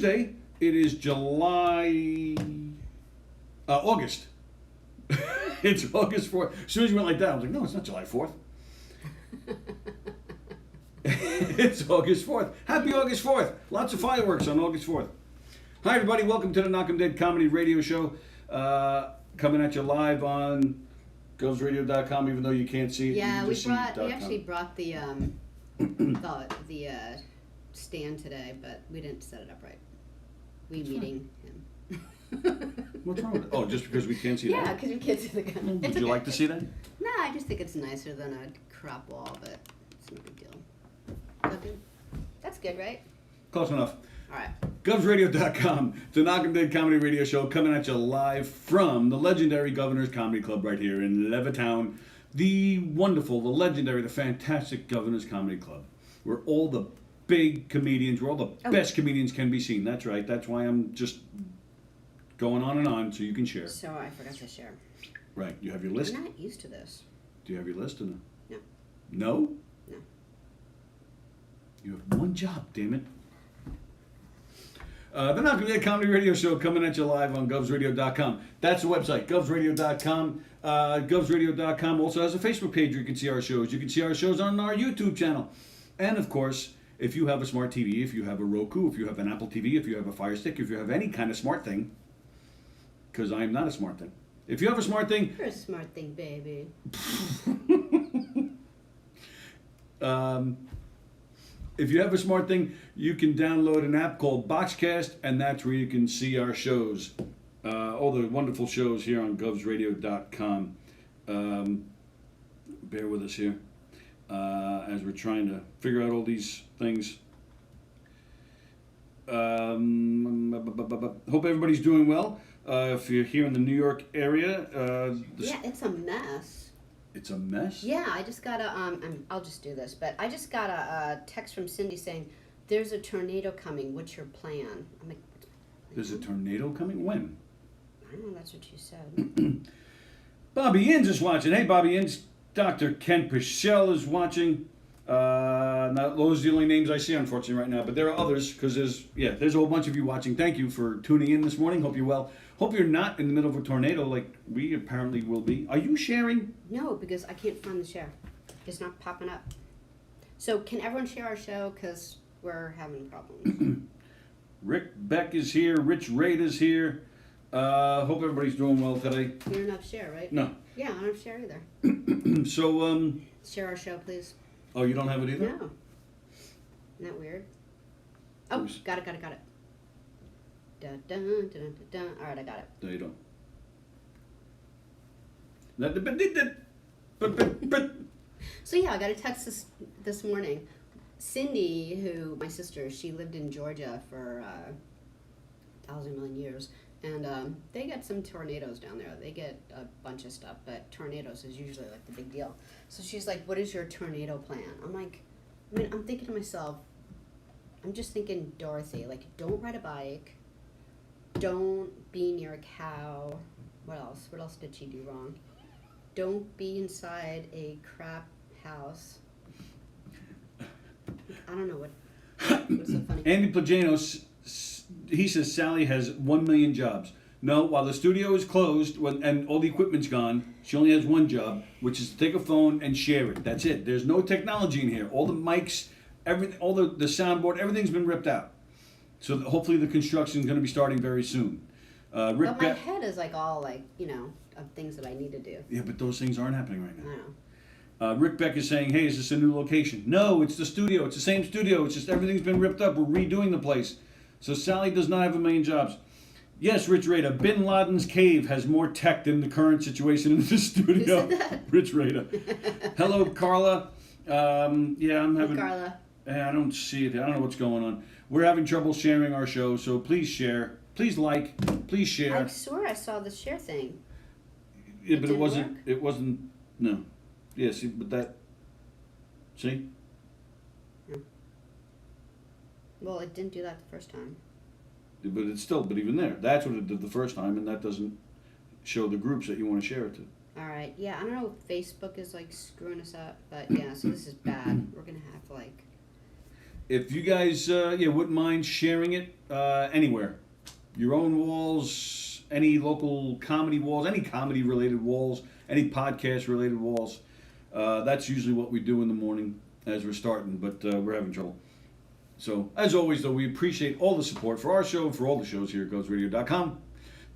Tuesday. It is August. It's August 4th. As soon as you went like that, I was like, no, it's not July 4th. It's August 4th. Happy August 4th. Lots of fireworks on August 4th. Hi, everybody. Welcome to the Knockem Comedy Radio Show. Coming at you live on govsradio.com, even though you can't see it. Yeah, we actually brought the stand today, but we didn't set it up right. Meeting him. What's wrong with it? Oh, just because we can't see that? Yeah, because we can't see the gun. Would you like to see that? No, I just think it's nicer than a crop wall, but it's no big deal. Is that good? That's good, right? Close enough. All right. govsradio.com, the Knockem Comedy Radio Show, coming at you live from the legendary Governor's Comedy Club right here in Levittown. The wonderful, the legendary, the fantastic Governor's Comedy Club, where all the big comedians, where all the best comedians can be seen. That's right. That's why I'm just going on and on so you can share. So I forgot to share. Right. You have your list? I'm not used to this. Do you have your list or no? No. No? No. You have one job, damn it. The Knockem Comedy Radio Show coming at you live on govsradio.com. That's the website, govsradio.com. Govsradio.com also has a Facebook page where you can see our shows. You can see our shows on our YouTube channel. And, of course, if you have a smart TV, if you have a Roku, if you have an Apple TV, if you have a Fire Stick, if you have any kind of smart thing, because I am not a smart thing. If you have a smart thing... You're a smart thing, baby. If you have a smart thing, you can download an app called Boxcast, and that's where you can see our shows. All the wonderful shows here on govsradio.com. Bear with us here as we're trying to figure out all these things. Hope everybody's doing well. If you're here in the New York area... yeah, it's a mess. It's a mess? Yeah, I just got I'll just do this, but I just got a text from Cindy saying, there's a tornado coming, what's your plan? I'm like, there's a tornado coming? When? I don't know, that's what you said. Bobby Inns is watching. Hey, Bobby Inns. Dr. Ken Pichelle is watching. Those are the only names I see, unfortunately, right now. But there are others, because there's a whole bunch of you watching. Thank you for tuning in this morning. Hope you're well. Hope you're not in the middle of a tornado like we apparently will be. Are you sharing? No, because I can't find the share. It's not popping up. So can everyone share our show? Because we're having problems. Rick Beck is here. Rich Raid is here. Hope everybody's doing well today. You don't have share, right? No. Yeah, I don't have share either. So, share our show, please. Oh, you don't have it either? No. Isn't that weird? Oh, got it. Dun, dun, dun, dun, dun. All right, I got it. No, you don't. So yeah, I got a text this morning. Cindy, who, my sister, she lived in Georgia for 1,000 million years. And they get some tornadoes down there. They get a bunch of stuff, but tornadoes is usually like the big deal. So she's like, what is your tornado plan? I'm like, I'm thinking to myself, I'm just thinking Dorothy, like, don't ride a bike. Don't be near a cow. What else? What else did she do wrong? Don't be inside a crap house. I don't know what's so funny. Andy Plagianos, he says Sallie has 1 million jobs. No, while the studio is closed and all the equipment's gone, she only has one job, which is to take a phone and share it. That's it. There's no technology in here. All the mics, everything, all the soundboard, everything's been ripped out. So hopefully the construction is going to be starting very soon. But my head is like all like, of things that I need to do. Yeah, but those things aren't happening right now. I know. Rick Beck is saying, hey, is this a new location? No, it's the studio. It's the same studio. It's just everything's been ripped up. We're redoing the place. So Sallie does not have 1 million jobs. Yes, Rich Rader, Bin Laden's cave has more tech than the current situation in the studio. Who said that? Rich Rader. Hello, Carla. I'm having... Carla. I don't see it. I don't know what's going on. We're having trouble sharing our show, so please share. Please like. Please share. I swear I saw the share thing. Yeah, but it wasn't... work? It wasn't... No. Yeah, see, but that... See? Well, it didn't do that the first time. But even there, that's what it did the first time, and that doesn't show the groups that you want to share it to. All right. Yeah, I don't know if Facebook is like screwing us up, but yeah, so this is bad. We're going to have to like if you guys wouldn't mind sharing it anywhere, your own walls, any local comedy walls, any comedy related walls, any podcast related walls. That's usually what we do in the morning as we're starting, but we're having trouble. So, as always, though, we appreciate all the support for our show and for all the shows here at GovsRadio.com.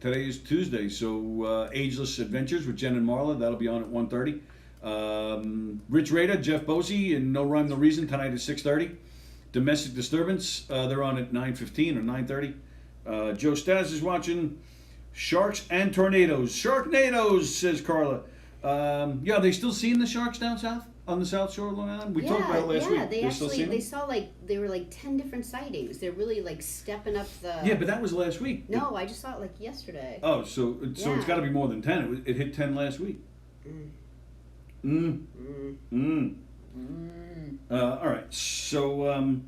Today is Tuesday, so Ageless Adventures with Jen and Marla, that'll be on at 1:30. Rich Rada, Jeff Bosey, and No Rhyme No Reason tonight at 6:30. Domestic Disturbance, they're on at 9:15 or 9:30. Joe Staz is watching Sharks and Tornadoes. Sharknadoes, says Carla. Are they still seeing the sharks down south? On the South Shore of Long Island? We talked about it last week. They actually, they saw they were 10 different sightings. They're really stepping up the... Yeah, but that was last week. No, I just saw it yesterday. Oh, so it's got to be more than 10. It hit 10 last week. All right, so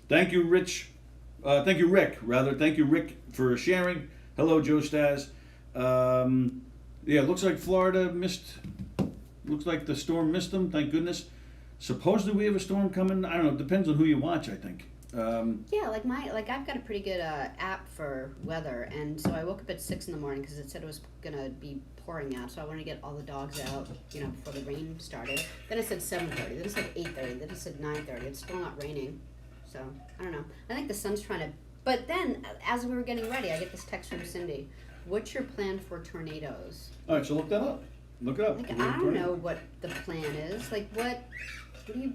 thank you, Rich. Thank you, Rick, rather. Thank you, Rick, for sharing. Hello, Joe Staz. Looks like Florida missed... Looks like the storm missed them, thank goodness. Supposedly we have a storm coming. I don't know, it depends on who you watch, I think. I've got a pretty good app for weather, and so I woke up at 6 in the morning because it said it was gonna be pouring out, so I wanted to get all the dogs out, before the rain started. Then it said 7:30, then it said 8:30, then it said 9:30. It's still not raining, so I don't know. I think the sun's trying to. But then, as we were getting ready, I get this text from Cindy. What's your plan for tornadoes? All right, so look that up. Look it up. I don't know what the plan is. How do you...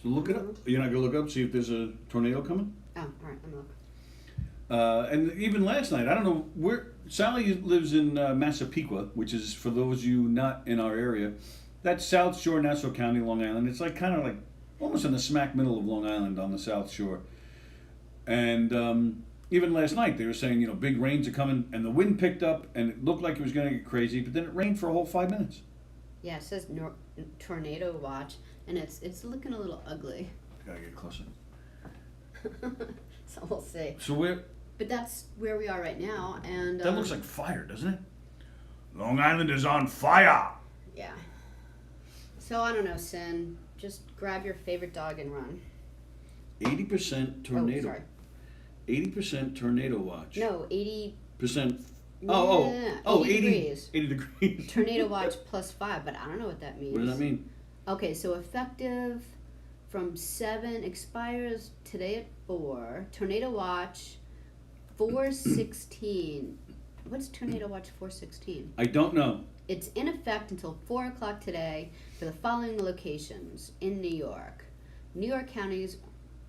So look it up. You're not going to look up, see if there's a tornado coming? Oh, all right, I'm going to look. And even last night, I don't know where... Sallie lives in Massapequa, which is, for those of you not in our area, that's South Shore, Nassau County, Long Island. It's almost in the smack middle of Long Island on the South Shore. And... even last night, they were saying, big rains are coming, and the wind picked up, and it looked like it was going to get crazy, but then it rained for a whole 5 minutes. Yeah, it says tornado watch, and it's looking a little ugly. Gotta get closer. So we'll see. But that's where we are right now, and... that looks like fire, doesn't it? Long Island is on fire! Yeah. So, I don't know, Sin. Just grab your favorite dog and run. 80% tornado. Oh, sorry. 80% tornado watch. No, 80%. 80 degrees. 80 degrees. Tornado watch +5, but I don't know what that means. What does that mean? Okay, so effective from 7, expires today at 4. Tornado watch 4/16. What's tornado watch 4/16? I don't know. It's in effect until 4 o'clock today for the following locations in New York. New York counties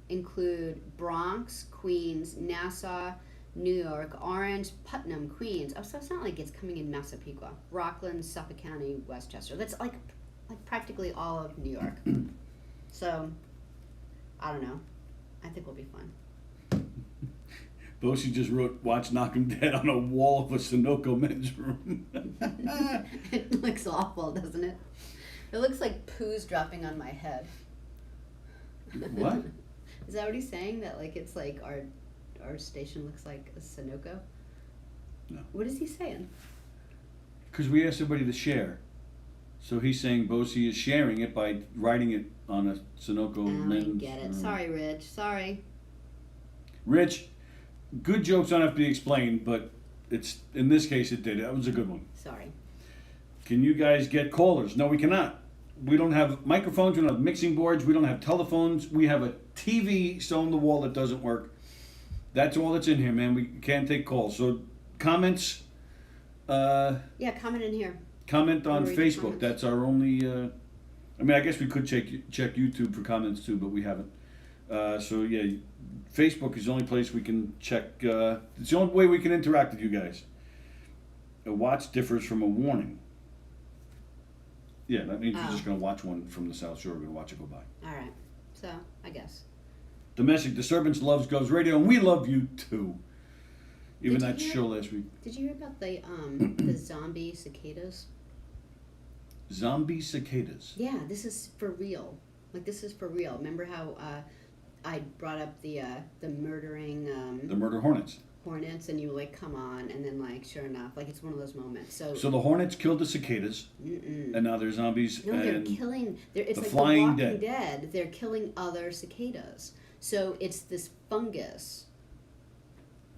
include Bronx, Queens, Nassau, New York, Orange, Putnam, Queens. Oh, so it's not like it's coming in Massapequa. Rockland, Suffolk County, Westchester. That's like practically all of New York. So, I don't know. I think we'll be fine. Bosey just wrote, watch Knockem dead on a wall of a Sunoco men's room. It looks awful, doesn't it? It looks like poos dropping on my head. What? Is that what he's saying? That it's like our station looks like a Sunoco? No. What is he saying? Because we asked everybody to share. So he's saying Bosey is sharing it by writing it on a Sunoco men's I get it. Sorry, Rich. Sorry. Rich, good jokes don't have to be explained, but it's in this case it did. That was a good one. Sorry. Can you guys get callers? No, we cannot. We don't have microphones, we don't have mixing boards, we don't have telephones, we have a TV still on the wall that doesn't work. That's all that's in here, man. We can't take calls. So comments. Yeah, comment in here. Comment on We'll read the Facebook. comments. That's our only. I guess we could check YouTube for comments too, but we haven't. So yeah, Facebook is the only place we can check. It's the only way we can interact with you guys. A watch differs from a warning. Yeah, that means you're just going to watch one from the South Shore. We're going to watch it go by. All right. So, I guess. Domestic Disturbance loves Govs Radio, and we love you too. Even Did you that hear- show last week. Did you hear about the the zombie cicadas? Zombie cicadas. Yeah, this is for real. This is for real. Remember how I brought up the murdering The murder hornets. hornets, and you like come on, and then like sure enough, like it's one of those moments. So the hornets killed the cicadas, and now they're zombies. no, and they're killing. It's the like flying The Walking Dead. They're killing other cicadas. So it's this fungus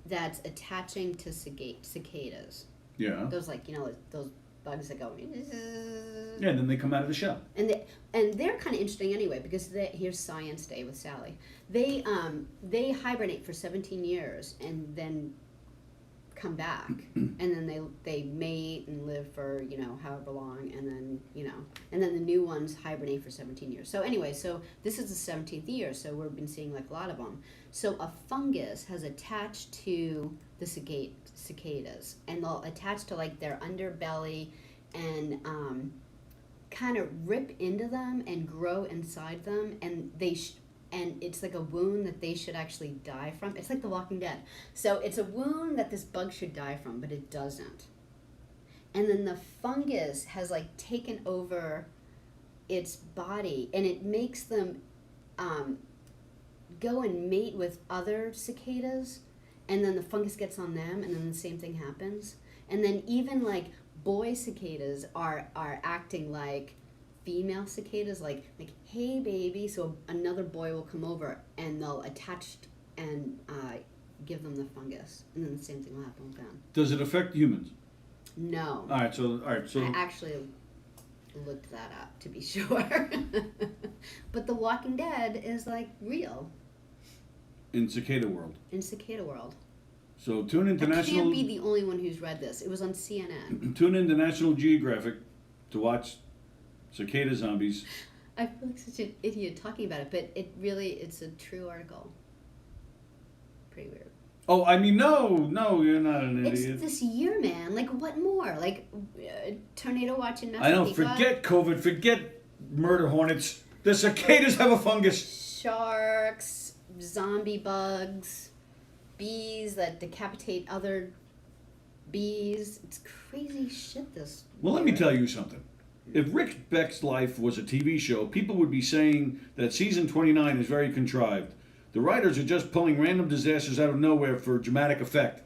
that's attaching to cicadas. Yeah. Those like those bugs that go. Yeah, and then they come out of the shell. And they're kind of interesting anyway because here's Science Day with Sallie. They hibernate for 17 years and then come back, and then they mate and live for however long, and then the new ones hibernate for 17 years. So anyway, so this is the 17th year, so we've been seeing like a lot of them. So a fungus has attached to the cicadas, and they'll attach to like their underbelly and kind of rip into them and grow inside them, and and it's like a wound that they should actually die from. It's like The Walking Dead. So it's a wound that this bug should die from, but it doesn't. And then the fungus has like taken over its body, and it makes them go and mate with other cicadas, and then the fungus gets on them, and then the same thing happens. And then even like boy cicadas are acting like female cicadas, like hey baby, so another boy will come over and they'll attach and give them the fungus, and then the same thing will happen with them. Does it affect humans? No. All right, so I actually looked that up to be sure. But The Walking Dead is like real in cicada world. in cicada world. So tune into I National. can't be the only one who's read this. It was on CNN. Tune into National Geographic to watch cicada zombies. I feel like such an idiot talking about it, but it's a true article. Pretty weird. Oh, I mean, no, you're not an idiot. It's this year, man. Like, what more? Like, tornado watch in Mexico. I know, forget COVID, forget murder hornets. The cicadas have a fungus. Sharks, zombie bugs, bees that decapitate other bees. It's crazy shit, this. Well, let me tell you something. If Rick Beck's life was a TV show, people would be saying that season 29 is very contrived. The writers are just pulling random disasters out of nowhere for dramatic effect.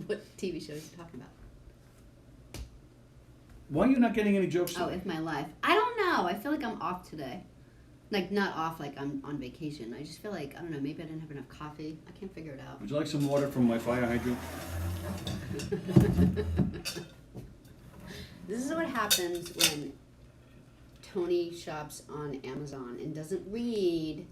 What TV show are you talking about? Why are you not getting any jokes today? Oh, It's My Life. I don't know. I feel like I'm off today. Like, not off like I'm on vacation. I just feel like, I don't know, maybe I didn't have enough coffee. I can't figure it out. Would you like some water from my fire hydrant? This is what happens when Tony shops on Amazon and doesn't read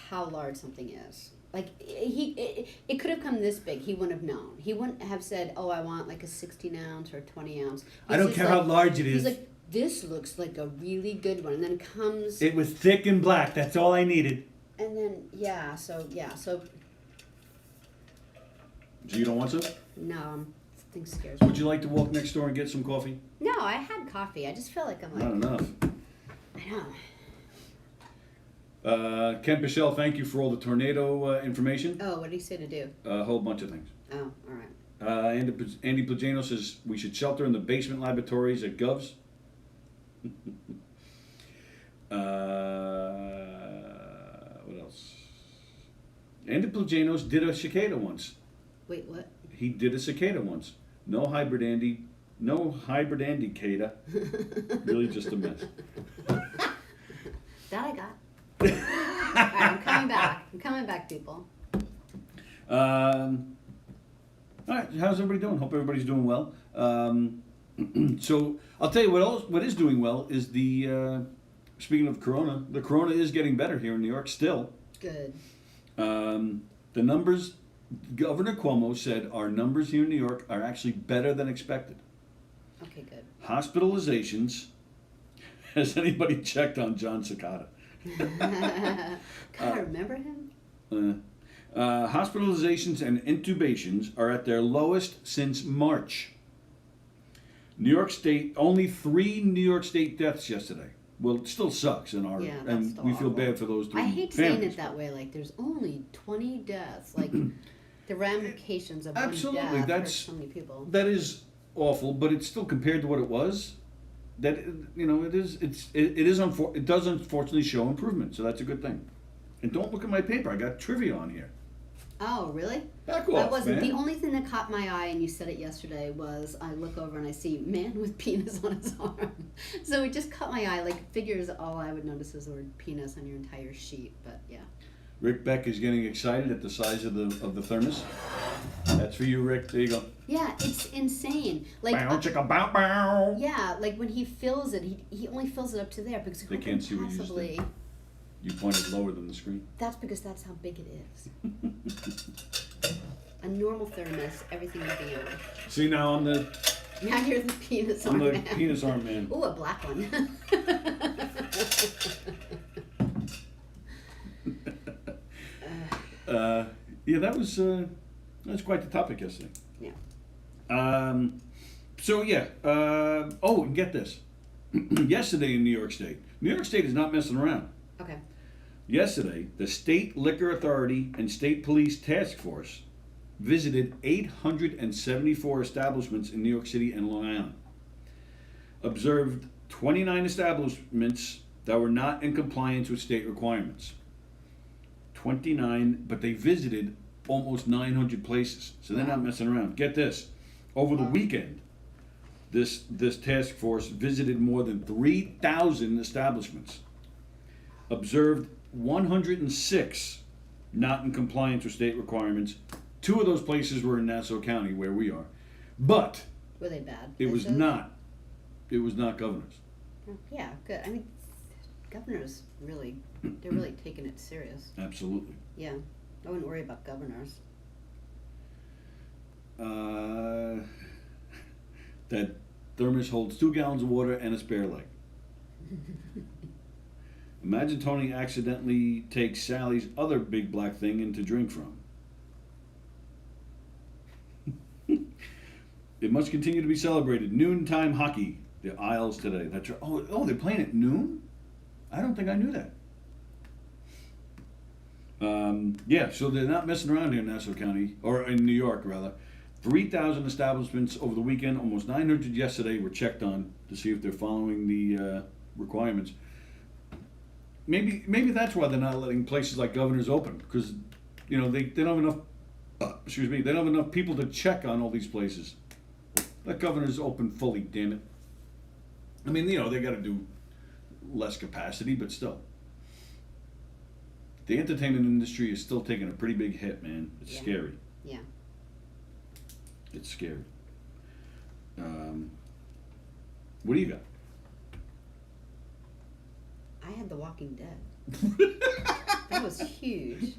how large something is. Like, it could have come this big. He wouldn't have known. He wouldn't have said, oh, I want like a 16 ounce or 20 ounce. I don't care how large it is. He's like, this looks like a really good one. And then comes... It was thick and black. That's all I needed. And then, so... So you don't want some? No, thing scares me. Would you like to walk next door and get some coffee? No, I had coffee. I just feel like I'm like... Not enough. I know. Ken Pichelle, thank you for all the tornado information. Oh, what did he say to do? A whole bunch of things. Oh, all right. Andy Plagano says we should shelter in the basement laboratories at Govs. What else? Andy Plagano did a cicada once. Wait, what? He did a cicada once. No hybrid Andy cicada. Really just a mess. That I got. All right, I'm coming back. I'm coming back, people. All right, how's everybody doing? Hope everybody's doing well. So I'll tell you what is doing well is the speaking of Corona, the Corona is getting better here in New York still. Good. The numbers, Governor Cuomo said our numbers here in New York are actually better than expected. Okay, good. Hospitalizations. Has anybody checked on John Cicada? God, I remember him? Hospitalizations and intubations are at their lowest since March. New York State, only 3 New York State deaths yesterday. Well, it still sucks in our, and we feel bad for those 3 I hate families. saying it that way. Like, there's only 20 deaths. Like, the ramifications of Absolutely, one death that's hurt so many people. That is awful, but it's still compared to what it was. That it does unfortunately show improvement, so that's a good thing. And don't look at my paper. I got trivia on here. Oh, really? Back off, I wasn't. man. The only thing that caught my eye, and you said it yesterday, was I look over and I see man with penis on his arm. So it just caught my eye. Like, figures all I would notice is the word penis on your entire sheet. But yeah. Rick Beck is getting excited at the size of the thermos. That's for you, Rick. There you go. Yeah, it's insane. Like, Bow, chicka, bow, bow. yeah, like when he fills it, he only fills it up to there because They can't see what you just did. You pointed lower than the screen. That's because that's how big it is. A normal thermos, everything would be on. See, now I'm the Now you're the penis arm man. penis arm man. Ooh, a black one. Yeah, that's quite the topic yesterday. Yeah. So yeah. Oh, and get this. Yesterday in New York State. New York State is not messing around. Okay. Yesterday, the State Liquor Authority and State Police Task Force visited 874 establishments in New York City and Long Island. Observed 29 establishments that were not in compliance with state requirements. 29, but they visited almost 900 places. So they're not messing around. Get this. Over the weekend, this task force visited more than 3,000 establishments. Observed 106 not in compliance with state requirements. 2 of those places were in Nassau County, where we are. But Were they bad? it was not governors. Yeah, good. I mean, governors they're really taking it serious. Absolutely. Yeah. I wouldn't worry about governors. That thermos holds 2 gallons of water and a spare leg. Imagine Tony accidentally takes Sally's other big black thing in to drink from. It must continue to be celebrated. Noontime hockey, the Isles today. That's right. Oh, they're playing at noon? I don't think I knew that. Yeah, so they're not messing around here in Nassau County, or in New York rather. 3,000 establishments over the weekend, almost 900 yesterday were checked on to see if they're following the requirements. Maybe that's why they're not letting places like Governor's open, because they don't have enough. They don't have enough people to check on all these places. Let Governor's open fully, damn it. I mean, they got to do less capacity, but still. The entertainment industry is still taking a pretty big hit, man. It's scary. Yeah. It's scary. What do you got? I had The Walking Dead. That was huge.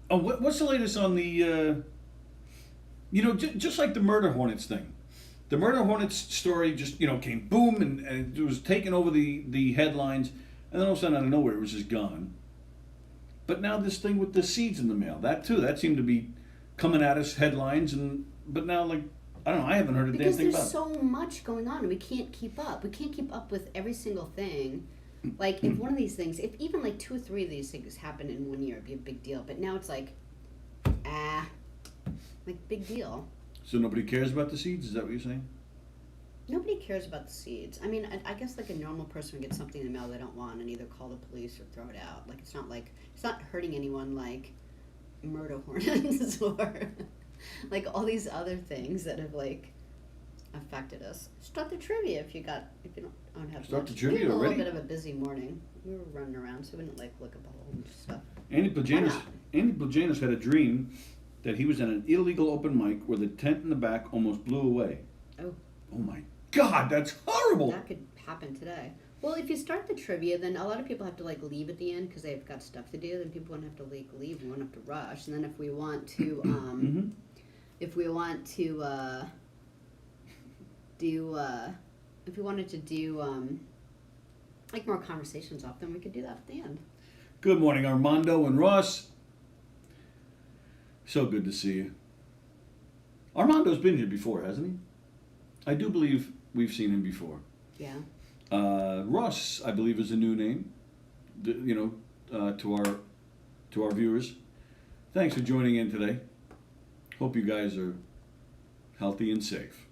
What's the latest on the, just like the Murder Hornets thing. The Murder Hornets story just, came boom and it was taking over the headlines, and then all of a sudden out of nowhere it was just gone. But now this thing with the seeds in the mail, that seemed to be coming at us headlines, but now, like, I don't know, I haven't heard a damn thing about it. Because there's so much going on and we can't keep up. We can't keep up with every single thing. Like, if one of these things, if even like 2 or 3 of these things happen in 1 year, it'd be a big deal. But now it's like, big deal. So nobody cares about the seeds? Is that what you're saying? Nobody cares about the seeds. I mean, I guess like a normal person would get something in the mail they don't want and either call the police or throw it out. Like, it's not hurting anyone like murder hornets or like all these other things that have like affected us. Start the trivia if you don't have Start much. the trivia We had a already? little bit of a busy morning. We were running around, so we didn't like look up a whole bunch of stuff. Andy Why Plajanis had a dream that he was at an illegal open mic where the tent in the back almost blew away. Oh. Oh my God, that's horrible! That could happen today. Well, if you start the trivia, then a lot of people have to like leave at the end because they've got stuff to do. Then people won't have to like leave. We won't have to rush. And then if we want to, if we wanted to do like more conversations off, then we could do that at the end. Good morning, Armando and Ross. So good to see you. Armando's been here before, hasn't he? I do believe we've seen him before. Yeah. Ross, I believe, is a new name, to our viewers. Thanks for joining in today. Hope you guys are healthy and safe.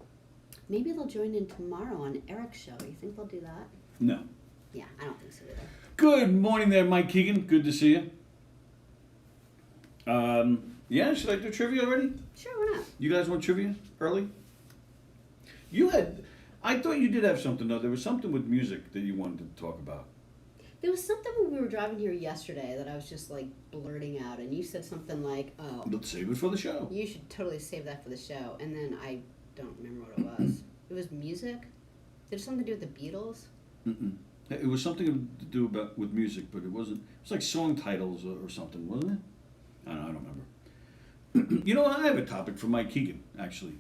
Maybe they'll join in tomorrow on Eric's show. You think they'll do that? No. Yeah, I don't think so either. Good morning there, Mike Keegan. Good to see you. Yeah, should I do trivia already? Sure, why not? You guys want trivia early? I thought you did have something though. There was something with music that you wanted to talk about. There was something when we were driving here yesterday that I was just like blurting out, and you said something like, "Oh, Let's save it for the show. you should totally save that for the show." And then I don't remember what it was. It was music. Did it something to do with the Beatles? Mm-mm. It was something to do with music, but it wasn't. It was like song titles or something, wasn't it? I don't remember. You know, I have a topic for Mike Keegan actually,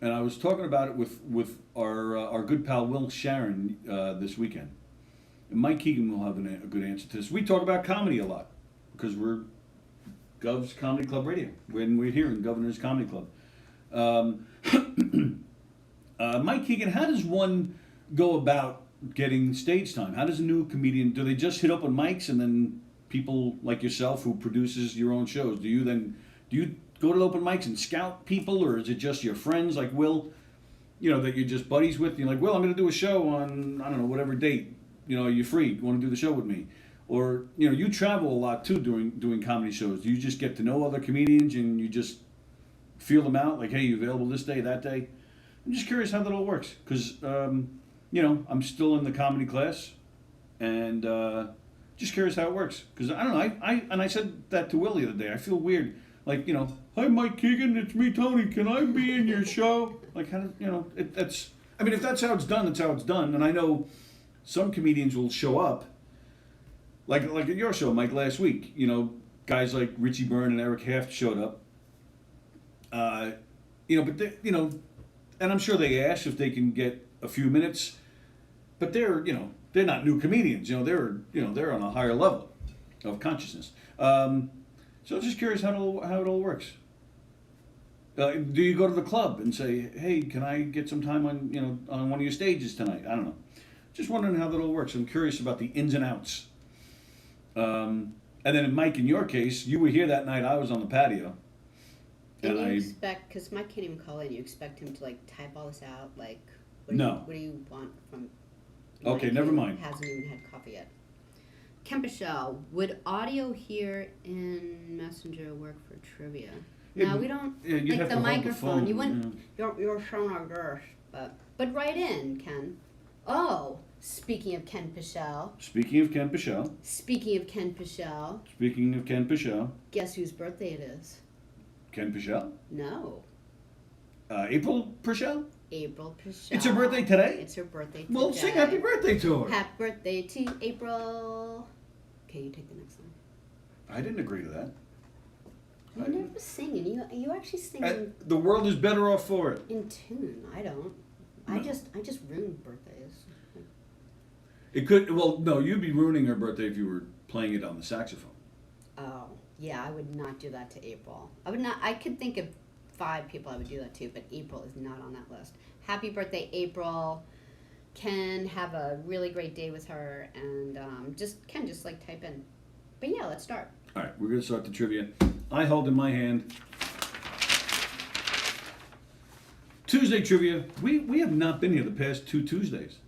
and I was talking about it with our good pal Will Sharon this weekend. And Mike Keegan will have a good answer to this. We talk about comedy a lot because we're Gov's Comedy Club Radio when we're here in Governor's Comedy Club. Mike Keegan, how does one go about getting stage time? How does a new comedian, do they just hit up on mics and then people like yourself who produces your own shows, do you go to open mics and scout people, or is it just your friends like Will, you know, that you're just buddies with? You're like, Will, I'm going to do a show on, I don't know, whatever date. You know, are you free? You want to do the show with me? Or, you know, you travel a lot too doing comedy shows. Do you just get to know other comedians and you just feel them out? Like, hey, you available this day, that day? I'm just curious how that all works. Because, you know, I'm still in the comedy class. And just curious how it works. Because, I don't know, I said that to Will the other day. I feel weird. Like, you know, hi, Mike Keegan, it's me, Tony. Can I be in your show? Like, how do, you know, that's... I mean, if that's how it's done, that's how it's done. And I know... Some comedians will show up, like at your show, Mike, last week. You know, guys like Richie Byrne and Eric Haft showed up. You know, but they, you know, and I'm sure they ask if they can get a few minutes, but they're, you know, they're not new comedians. You know, they're on a higher level of consciousness. So I'm just curious how it all works. Do you go to the club and say, hey, can I get some time on one of your stages tonight? I don't know. Just wondering how that all works. I'm curious about the ins and outs. And then, Mike, in your case, you were here that night. I was on the patio. And you expect, because Mike can't even call in, you expect him to like type all this out? Like, what do you want from Okay, Mike, never who mind. hasn't even had coffee yet? Kempichelle, would audio here in Messenger work for trivia? No, we don't. Yeah, you'd like have the to hold microphone. phone, You wouldn't. You're showing our girth, but write in, Ken. Oh, speaking of Ken Pichelle. Speaking of Ken Pichelle. Speaking of Ken Pichelle. Speaking of Ken Pichelle. Guess whose birthday it is? Ken Pichelle? No. April Pichelle? April Pichelle. It's her birthday today? It's her birthday today. Well, sing happy birthday to her. Happy birthday to April. Okay, you take the next one. I didn't agree to that. You're never singing. You actually sing The world is better off for it. in tune. I don't. No. I just ruin birthdays. It could, well, no, you'd be ruining her birthday if you were playing it on the saxophone. Oh, yeah, I would not do that to April. I would not. I could think of 5 people I would do that to, but April is not on that list. Happy birthday, April. Ken, have a really great day with her, and just like type in. But yeah, let's start. All right, we're going to start the trivia. I hold in my hand Tuesday trivia. We have not been here the past 2 Tuesdays.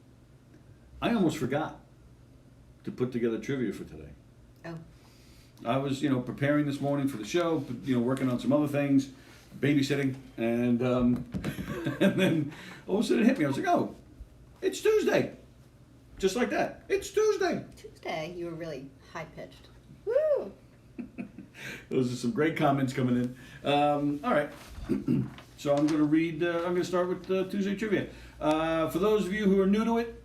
I almost forgot to put together trivia for today. Oh. I was, you know, preparing this morning for the show, you know, working on some other things, babysitting, and and then all of a sudden it hit me. I was like, oh, it's Tuesday. Just like that. It's Tuesday. Tuesday. You were really high-pitched. Woo! Those are some great comments coming in. All right. So I'm going to read, I'm going to start with Tuesday trivia. For those of you who are new to it,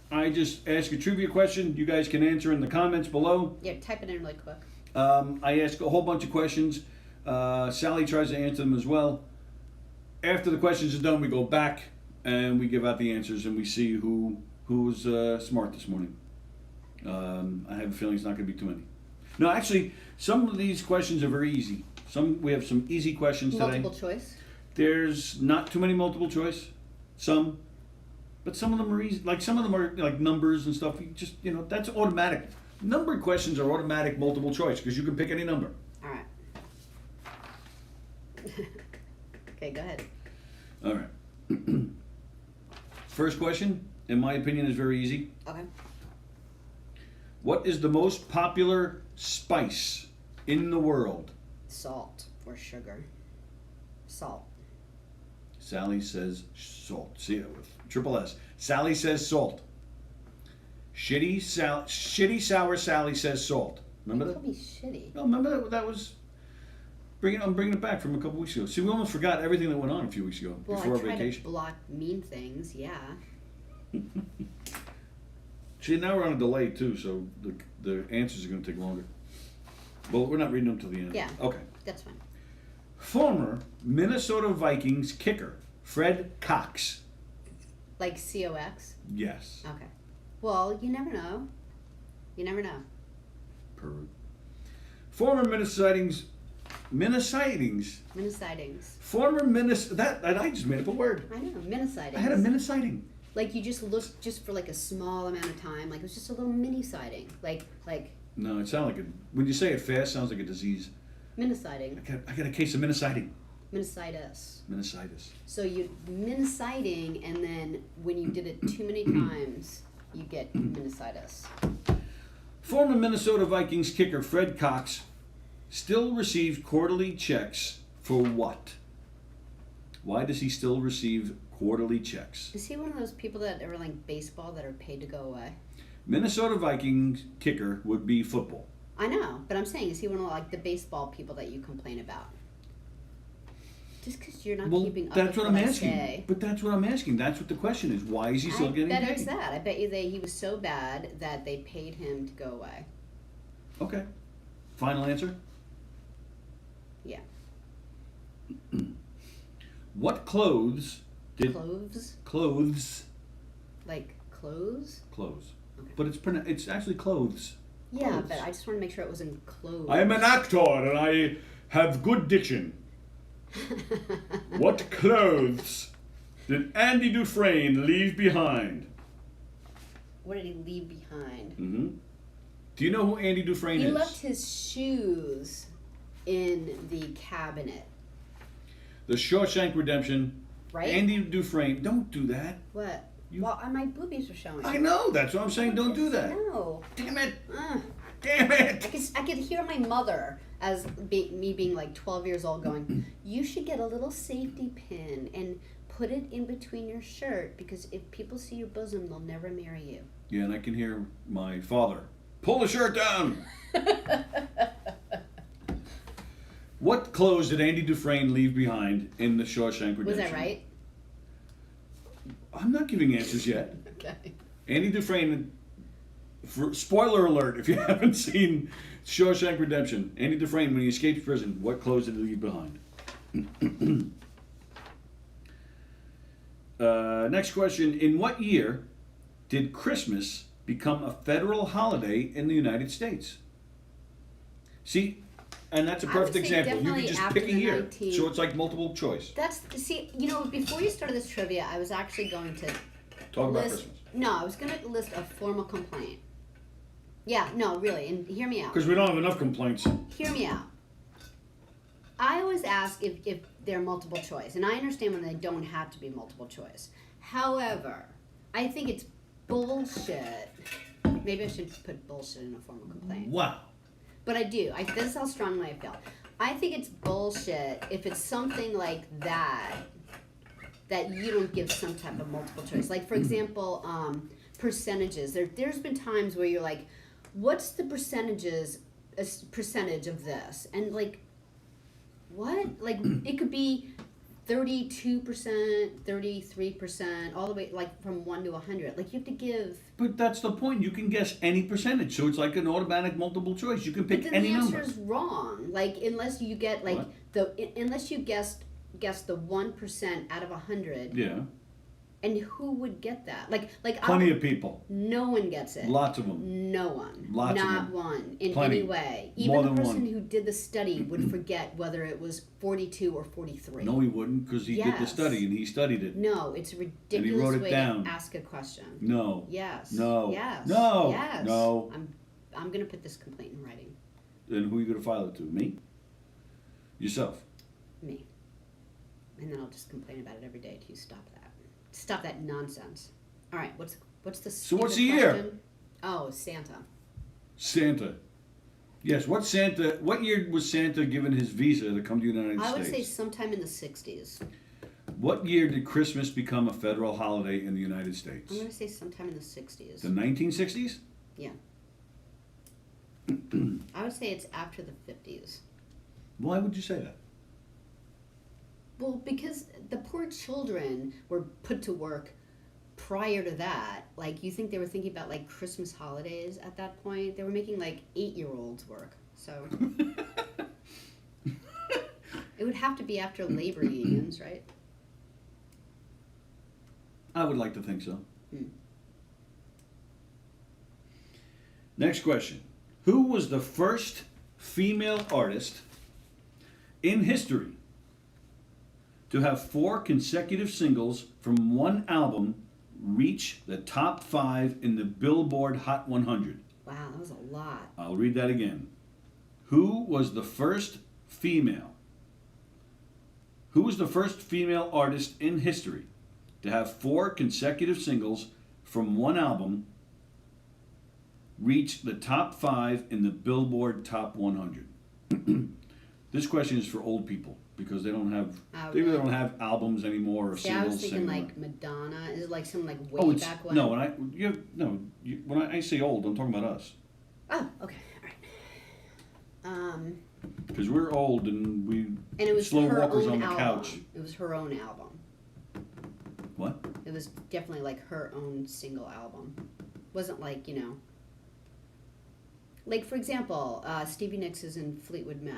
I just ask a trivia question. You guys can answer in the comments below. Yeah, type it in really quick. I ask a whole bunch of questions. Sallie tries to answer them as well. After the questions are done, we go back and we give out the answers and we see who was smart this morning. I have a feeling it's not going to be too many. No, actually, some of these questions are very easy. We have some easy questions today. Multiple choice? There's not too many multiple choice. Some. But some of them are easy. Like some of them are like numbers and stuff. You just, you know, that's automatic. Numbered questions are automatic multiple choice because you can pick any number. All right. Okay, go ahead. All right. First question. in my opinion, is very easy. Okay. What is the most popular spice in the world? Salt or sugar. Salt. Sallie says salt. See it with triple S. Sallie says salt. Shitty sour Sallie says salt. Remember You that? called me shitty. No, remember that was. I'm bringing it back from a couple weeks ago. See, we almost forgot everything that went on a few weeks ago Well, before I our try vacation. to block mean things, yeah. See, now we're on a delay too, so the answers are going to take longer. Well, we're not reading them till the end. Yeah. Okay. That's fine. Former Minnesota Vikings kicker Fred Cox. Like COX? Yes. Okay. Well, you never know. You never know. Pervert. Former Minnesotans. Former that I just made up a word. I know, mini-sightings. I had a mini sighting. Like you just looked just for like a small amount of time. Like it was just a little mini sighting. Like No, it sounds like when you say it fast, it sounds like a disease. mini-sighting. I got a case of miniciting. Minicitis. Minicitis. So you mini-sighting, and then when you did it too many times, you get minicitis. Former Minnesota Vikings kicker Fred Cox still receives quarterly checks for what? Why does he still receive quarterly checks? Is he one of those people that are like baseball that are paid to go away? Minnesota Vikings kicker would be football. I know, but I'm saying, is he one of like the baseball people that you complain about? Just because you're not keeping up that's with what I'm I asking. say. But that's what I'm asking. That's what the question is. Why is he still getting I bet paid? it's that. I bet you he was so bad that they paid him to go away. Okay. Final answer? Yeah. What clothes did... Clothes? Like clothes? Clothes. Okay. But it's actually clothes. Yeah, Clothes. but I just want to make sure it wasn't clothes. I am an actor and I have good diction. What clothes did Andy Dufresne leave behind? What did he leave behind? Mm-hmm. Do you know who Andy Dufresne is? He left his shoes in the cabinet. The Shawshank Redemption. Right? Andy Dufresne. Don't do that. What? You- Well, my boobies are showing. I know. That's what I'm saying. Don't do that. No. Damn it. Ugh. Damn it. I could hear my mother as me being like 12 years old going, you should get a little safety pin and put it in between your shirt because if people see your bosom, they'll never marry you. Yeah, and I can hear my father. Pull the shirt down. What clothes did Andy Dufresne leave behind in the Shawshank Redemption? Was that right? I'm not giving answers yet. Okay. Andy Dufresne, spoiler alert if you haven't seen Shawshank Redemption, Andy Dufresne, when he escapes prison, what clothes did he leave behind? Next question. In what year did Christmas become a federal holiday in the United States? See, and that's a I would perfect say example. You definitely can just after pick a the year. 19 So it's like multiple choice. Before you started this trivia, I was actually going to Talk about list. Christmas. No, I was going to list a formal complaint. Yeah, no, really, and hear me out. Because we don't have enough complaints. Hear me out. I always ask if they're multiple choice, and I understand when they don't have to be multiple choice. However, I think it's bullshit. Maybe I should put bullshit in a formal complaint. Wow. But I do. This is how strongly I feel. I think it's bullshit if it's something like that you don't give some type of multiple choice. Like, for example, percentages. There's been times where you're like, what's the percentage of this? And like, what? Like, it could be 32%, 33%, all the way, like, from 1 to 100. Like, you have to give... But that's the point. You can guess any percentage. So it's like an automatic multiple choice. You can pick But then any the number. answer's wrong. Like, unless you get, like, What? unless you guess the 1% out of 100. Yeah. And who would get that? Like Plenty of people. No one gets it. Lots of them. No one. Lots of Not them. one in Plenty. any way. More Even the than person one. who did the study would forget whether it was 42 or 43. No, he wouldn't, because he did the Yes. study and he studied it. No, it's a ridiculous wrote it way down. to ask a question. No. Yes. No. Yes. No. Yes. No. I'm gonna put this complaint in writing. Then who are you going to file it to? Me? Yourself? Me. And then I'll just complain about it every day till you stop that. Stop that nonsense. All right, what's the So what's stupid the year? question? Oh, Santa. Santa. Yes, what year was Santa given his visa to come to the United I States? would say sometime in the 60s. What year did Christmas become a federal holiday in the United States? I'm going to say sometime in the 60s. The 1960s? Yeah. I would say it's after the 50s. Why would you say that? Well, because the poor children were put to work prior to that. Like, you think they were thinking about, like, Christmas holidays at that point? They were making, like, 8-year-olds work. So it would have to be after labor unions, right? I would like to think so. Hmm. Next question. Who was the first female artist in history to have 4 consecutive singles from one album reach the top 5 in the Billboard Hot 100? Wow, that was a lot. I'll read that again. Who was the first female artist in history to have 4 consecutive singles from one album reach the top 5 in the Billboard Top 100? This question is for old people because they don't have they really don't have albums anymore or See, singles. I was thinking anymore. like Madonna. Is it like some like way back when? No, when I say old, I'm talking about us. Oh, okay, all right. Because we're old and we And it was slow her walkers own on the album. couch. It was her own album. What? It was definitely like her own single album. Wasn't like, like for example, Stevie Nicks is in Fleetwood Mac.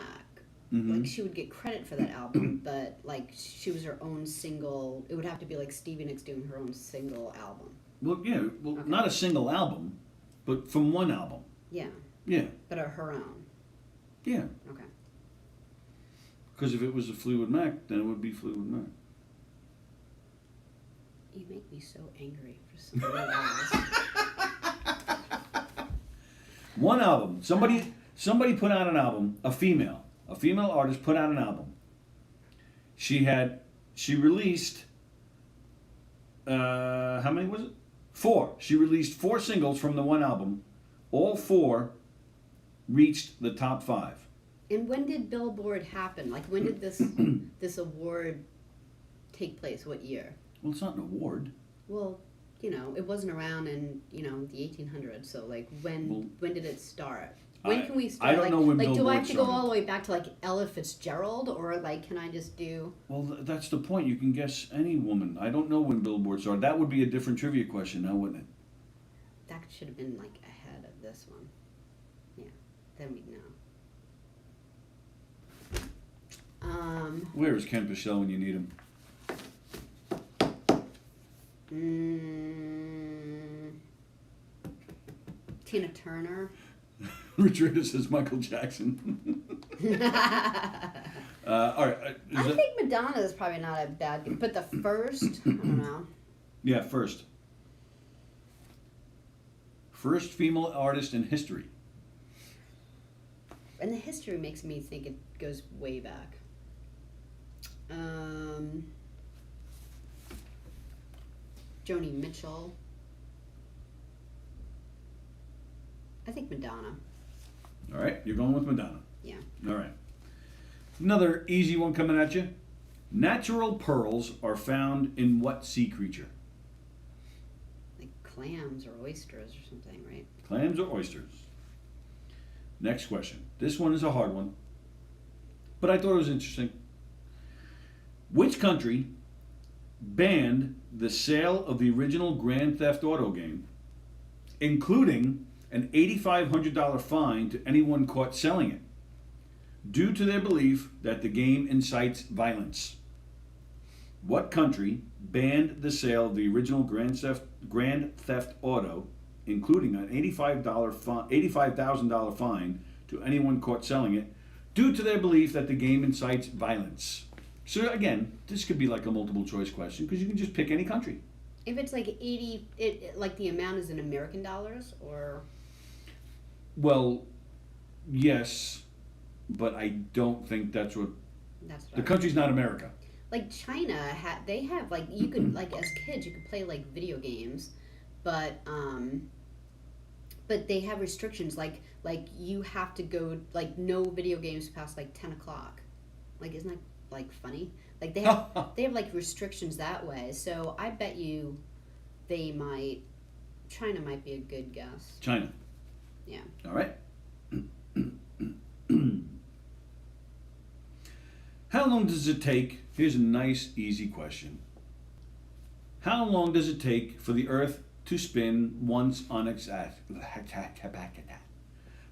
Mm-hmm. Like she would get credit for that album, but like she was her own single. It would have to be like Stevie Nicks doing her own single album. Well, yeah, Okay. not a single album, but from one album. Yeah. Yeah. But her own. Yeah. Okay. Because if it was a Fleetwood Mac, then it would be Fleetwood Mac. You make me so angry for something else. One album. Somebody put out an album. A female artist put out an album. She released. How many was it? 4. She released 4 singles from the one album. All 4 reached the top 5. And when did Billboard happen? Like when did this award take place? What year? Well, it's not an award. Well, it wasn't around in the 1800s. So like when did it start? When can we start? I don't know when do I Billboard have to go started. all the way back to like Ella Fitzgerald, or like can I just do? Well, that's the point. You can guess any woman. I don't know when Billboard started. That would be a different trivia question now, wouldn't it? That should have been like ahead of this one. Yeah, then we'd know. Where is Ken Pichelle when you need him? Tina Turner. Richard says Michael Jackson. All right. I think Madonna is probably not a bad guess, but the first, I don't know. Yeah, first. First female artist in history. And the history makes me think it goes way back. Joni Mitchell. I think Madonna. All right, you're going with Madonna. Yeah. All right. Another easy one coming at you. Natural pearls are found in what sea creature? Like clams or oysters or something, right? Clams or oysters? Next question. This one is a hard one, but I thought it was interesting. Which country banned the sale of the original Grand Theft Auto game, including an $8,500 fine to anyone caught selling it, due to their belief that the game incites violence? What country banned the sale of the original Grand Theft Auto, including an $85,000 fine to anyone caught selling it, due to their belief that the game incites violence? So again, this could be like a multiple choice question because you can just pick any country. If it's like 80, like the amount is in American dollars or? Well, yes, but I don't think that's what. That's what The country's not America. Like China, they have like you could like as kids you could play like video games but they have restrictions like you have to go like no video games past like 10 o'clock. Like isn't that like funny? Like they have like restrictions that way. So I bet you China might be a good guess. China. Yeah. All right. How long does it take? Here's a nice, easy question. How long does it take for the Earth to spin once on its axis?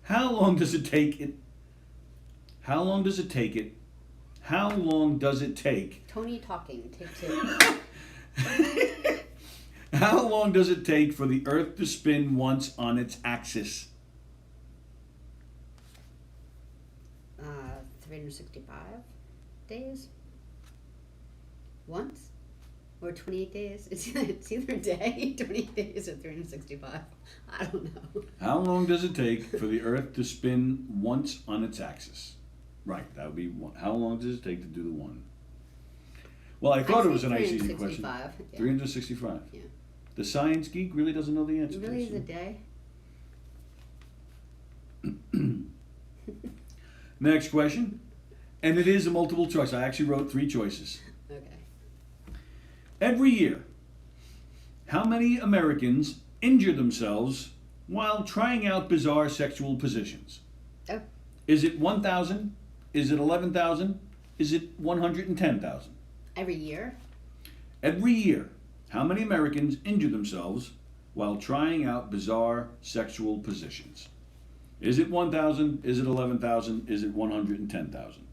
How long does it take it? How long does it take it? How long does it take? Tony talking. Take two. How long does it take for the Earth to spin once on its axis? 365 days. Once. Or 28 days. It's either a day, 28 days, or 365. I don't know. How long does it take for the Earth to spin once on its axis? Right, that would be one. How long does it take to do the one? Well, I thought it was a nice, easy question. 365. Yeah. 365. Yeah. The science geek really doesn't know the answer It to really this. is a day. Next question. And it is a multiple choice. I actually wrote 3 choices. Okay. Every year, how many Americans injure themselves while trying out bizarre sexual positions? Oh. Is it 1,000? Is it 11,000? Is it 110,000? Every year? Every year, how many Americans injure themselves while trying out bizarre sexual positions? Is it 1,000? Is it 11,000? Is it 110,000?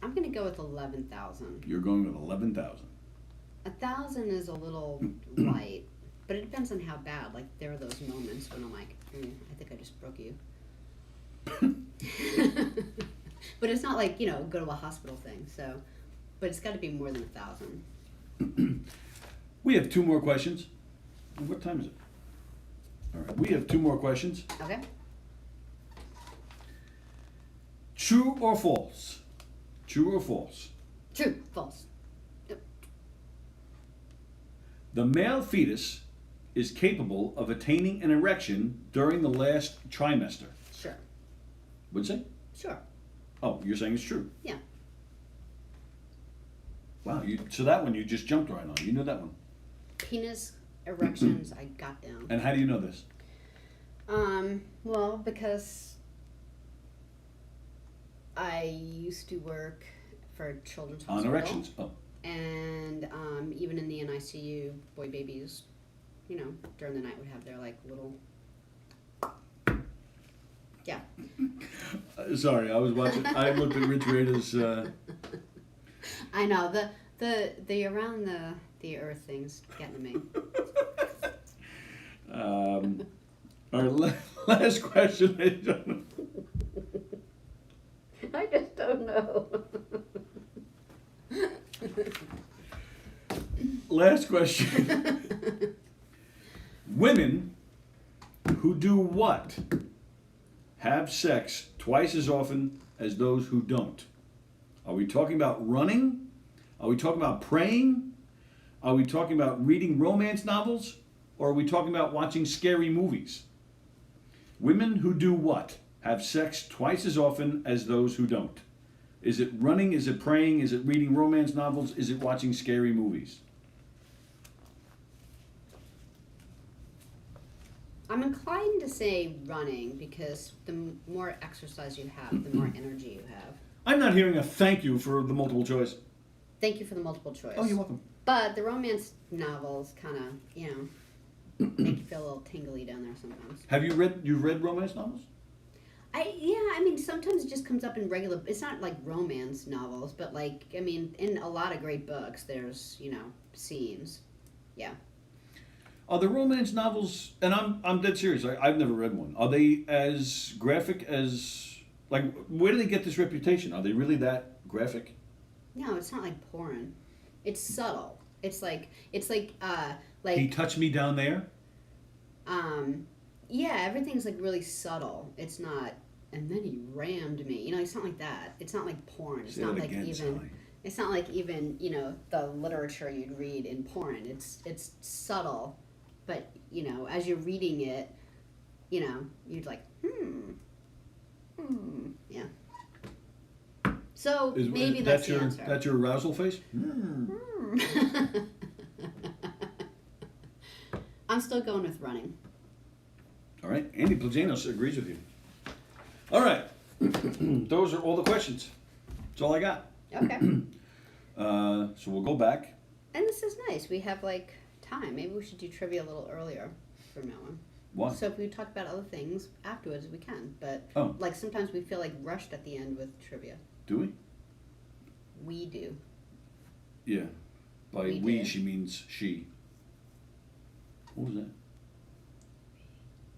I'm going to go with 11,000. You're going with 11,000. 1,000 is a little light, but it depends on how bad. Like, there are those moments when I'm like, I think I just broke you. But it's not like, go to a hospital thing, so. But it's got to be more than 1,000. We have 2 more questions. What time is it? All right, we have 2 more questions. Okay. True or false? True or false? True. False. Yep. The male fetus is capable of attaining an erection during the last trimester. Sure. What'd you say? Sure. Oh, you're saying it's true. Yeah. Wow, so that one you just jumped right on. You knew that one. Penis erections, I got down. And how do you know this? Well, because I used to work for children's On hospital. erections. Oh. And even in the NICU, boy babies, during the night would have their like little. Yeah. Sorry, I was watching. I looked at Rich Rader's. I know the around the earth things getting to me. Our last question, ladies and gentlemen. I just don't know. Last question. Women who do what have sex twice as often as those who don't? Are we talking about running? Are we talking about praying? Are we talking about reading romance novels? Or are we talking about watching scary movies? Women who do what have sex twice as often as those who don't? Is it running? Is it praying? Is it reading romance novels? Is it watching scary movies? I'm inclined to say running because the more exercise you have, the more energy you have. I'm not hearing a thank you for the multiple choice. Thank you for the multiple choice. Oh, you're welcome. But the romance novels kind of, make you feel a little tingly down there sometimes. Have you've read romance novels? I mean, sometimes it just comes up in regular, it's not like romance novels, but like, I mean, in a lot of great books, there's, scenes. Yeah. Are the romance novels, and I'm dead serious, I've never read one, are they as graphic as, like, where do they get this reputation? Are they really that graphic? No, it's not like porn. It's subtle. It's like, He touched me down there? yeah, everything's like really subtle. It's not, and then he rammed me. It's not like that. It's not like porn. It's Say not that like again, even. Sallie. It's not like even the literature you'd read in porn. It's subtle, but you know, as you're reading it, you know, you'd like, yeah. So maybe that's the answer. That's your arousal face? I'm still going with running. All right. Andy Plagianos agrees with you. All right. Those are all the questions. That's all I got. Okay. So we'll go back. And this is nice. We have like time. Maybe we should do trivia a little earlier from now on. What? So if we talk about other things afterwards, we can. But like sometimes we feel like rushed at the end with trivia. Do we? We do. Yeah. By we she means she. What was that?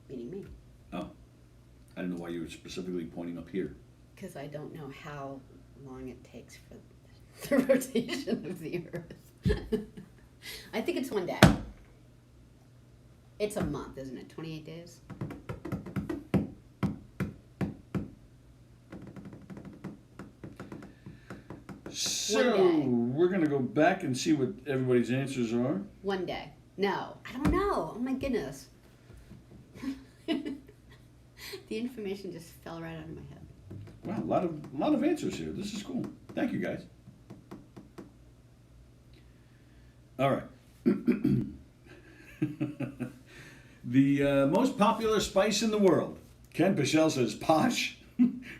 Meaning me. Oh. I didn't know why you were specifically pointing up here. Because I don't know how long it takes for the rotation of the Earth. I think it's 1 day. It's a month, isn't it? 28 days? So, we're going to go back and see what everybody's answers are. 1 day. No, I don't know. Oh my goodness. The information just fell right out of my head. Wow, a lot of answers here. This is cool. Thank you, guys. All right. The most popular spice in the world. Ken Pichelle says posh.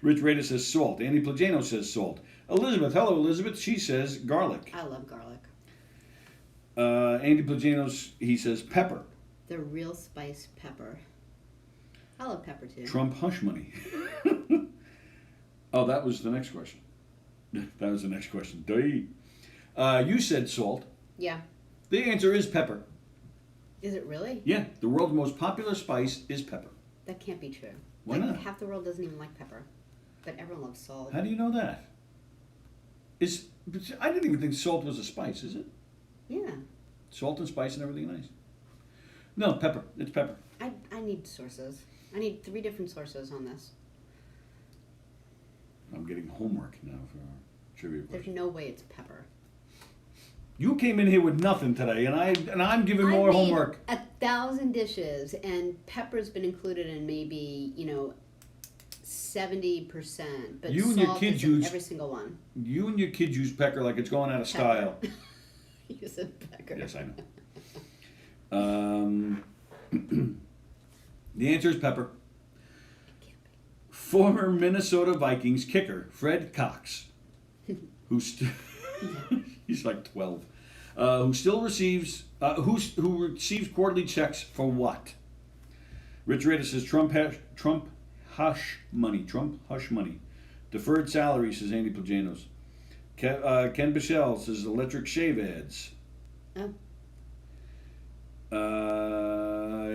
Rich Raider says salt. Andy Plagiano says salt. Elizabeth, hello Elizabeth. She says garlic. I love garlic. Andy Plagianos, he says pepper. The real spice pepper. I love pepper too. Trump hush money. Oh, that was the next question. That was the next question. You said salt. Yeah. The answer is pepper. Is it really? Yeah, the world's most popular spice is pepper. That can't be true. Why not? Half the world doesn't even like pepper. But everyone loves salt. How do you know that? I didn't even think salt was a spice, is it? Yeah. Salt and spice and everything nice. No, pepper. It's pepper. I need sources. I need 3 different sources on this. I'm getting homework now for our trivia question. There's no way it's pepper. You came in here with nothing today, and I'm giving more homework. 1,000 dishes, and pepper's been included in maybe 70%. But You and your kids use every single one. You and your kids use pepper like it's going out of style. You said pecker. Yes, I know. The answer is pepper. Former Minnesota Vikings kicker Fred Cox, he's like 12, who still receives who receives quarterly checks for what? Rich Raider says Trump hush money. Trump hush money. Deferred salary, says Andy Plagianos. Ken Bichelle says electric shave ads. Oh.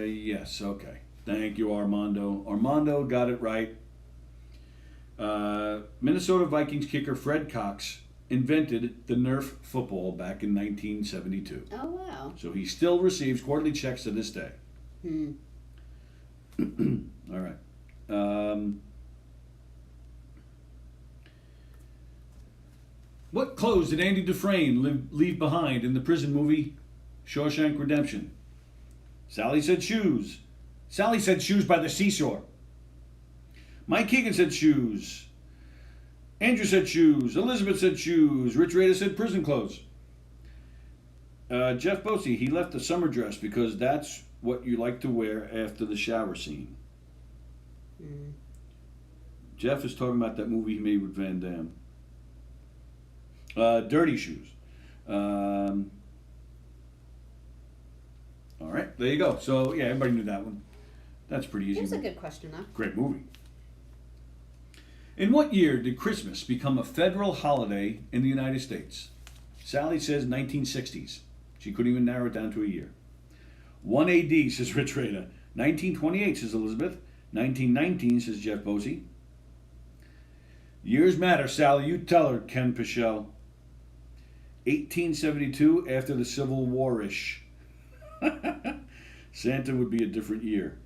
Yes, okay. Thank you, Armando. Armando got it right. Minnesota Vikings kicker Fred Cox invented the Nerf football back in 1972. Oh, wow. So he still receives quarterly checks to this day. All right. What clothes did Andy Dufresne leave behind in the prison movie Shawshank Redemption? Sallie said shoes. Sallie said shoes by the seashore. Mike Keegan said shoes. Andrew said shoes. Elizabeth said shoes. Rich Raider said prison clothes. Jeff Bosey, he left the summer dress because that's what you like to wear after the shower scene. Jeff is talking about that movie he made with Van Damme. Dirty shoes. All right, there you go. So, yeah, everybody knew that one. That's pretty easy. It was a good question, though. Great movie. In what year did Christmas become a federal holiday in the United States? Sallie says 1960s. She couldn't even narrow it down to a year. 1 AD, says Rich Raider. 1928, says Elizabeth. 1919, says Jeff Bosey. Years matter, Sallie. You tell her, Ken Pichelle. 1872, after the Civil War-ish. Santa would be a different year.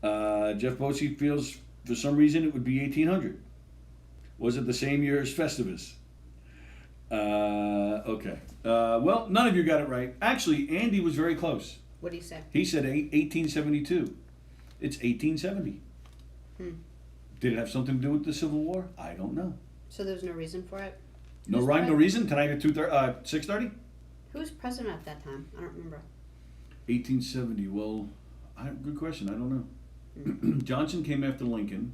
Jeff Bosey feels for some reason it would be 1800. Was it the same year as Festivus? Okay. Well, none of you got it right. Actually, Andy was very close. What do you say? He said 1872. It's 1870. Did it have something to do with the Civil War? I don't know. So there's no reason for it? No rhyme, no reason. Tonight at 6:30? Who was president at that time? I don't remember. 1870. Well, good question. I don't know. Johnson came after Lincoln.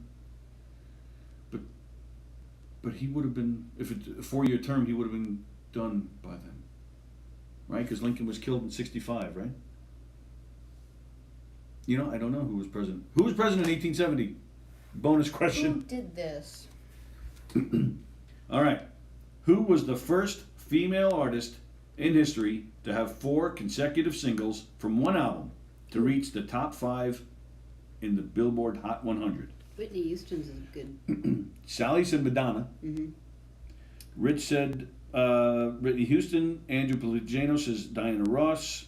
But he would have been, if it's a 4-year term, he would have been done by then. Right? Because Lincoln was killed in 65, right? You know, I don't know who was president. Who was president in 1870? Bonus Who question. did this? All right. Who was the first female artist in history to have 4 consecutive singles from one album to reach the top 5 in the Billboard Hot 100? Whitney Houston's is good. Sallie said Madonna. Rich said Whitney Houston. Andrew Plagano says Diana Ross.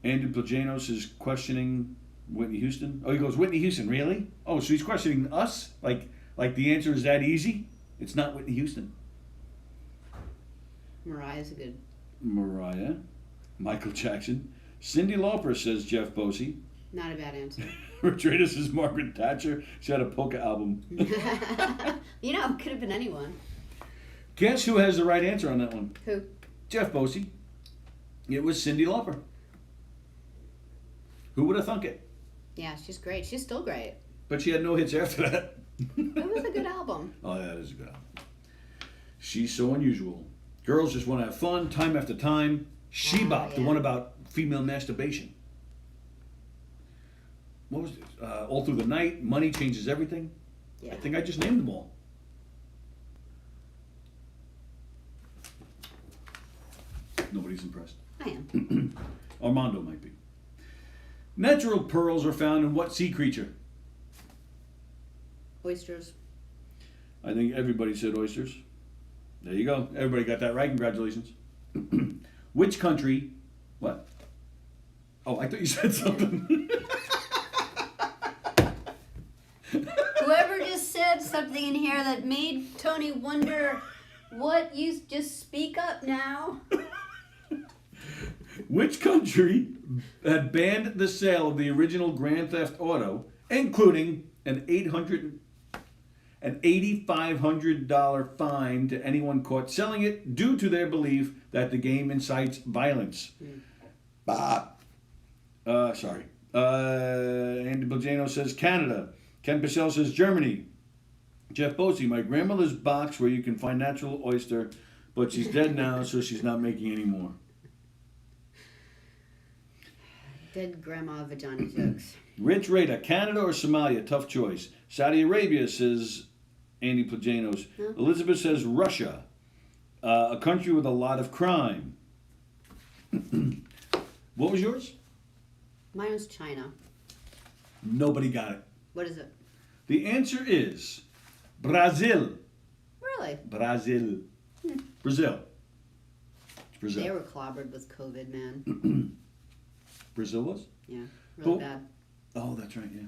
Andrew Plagano is questioning Whitney Houston. Oh, he goes, Whitney Houston, really? Oh, so he's questioning us? Like the answer is that easy? It's not Whitney Houston. Mariah's a good. Mariah. Michael Jackson. Cyndi Lauper says Jeff Bosey. Not a bad answer. Trader says Margaret Thatcher. She had a polka album. You know, it could have been anyone. Guess who has the right answer on that one? Who? Jeff Bosey. It was Cyndi Lauper. Who would have thunk it? Yeah, she's great. She's still great. But she had no hits after that. It was a good album. Oh, that is a good album. She's so unusual. Girls just want to have fun, time after time. She-Bop, the one about female masturbation. What was this? All Through the Night, Money Changes Everything. Yeah. I think I just named them all. Nobody's impressed. I am. Armando might be. Natural pearls are found in what sea creature? Oysters. I think everybody said oysters. There you go. Everybody got that right. Congratulations. Which country? What? Oh, I thought you said something. Whoever just said something in here that made Tony wonder what you just speak up now. Which country had banned the sale of the original Grand Theft Auto, including an $8,500 fine to anyone caught selling it due to their belief that the game incites violence? Sorry. Andy Bojano says Canada. Ken Pichelle says Germany. Jeff Bosey, my grandmother's box where you can find natural oyster, but she's dead now, so she's not making any more. Dead grandma vagina jokes. Rich Raider, Canada or Somalia? Tough choice. Saudi Arabia, says Andy Plajanos. Huh? Elizabeth says Russia. A country with a lot of crime. What was yours? Mine was China. Nobody got it. What is it? The answer is Brazil. Really? Brazil. Brazil. It's Brazil. They were clobbered with COVID, man. Brazil was? Yeah, really Cool. bad. Oh, that's right, yeah.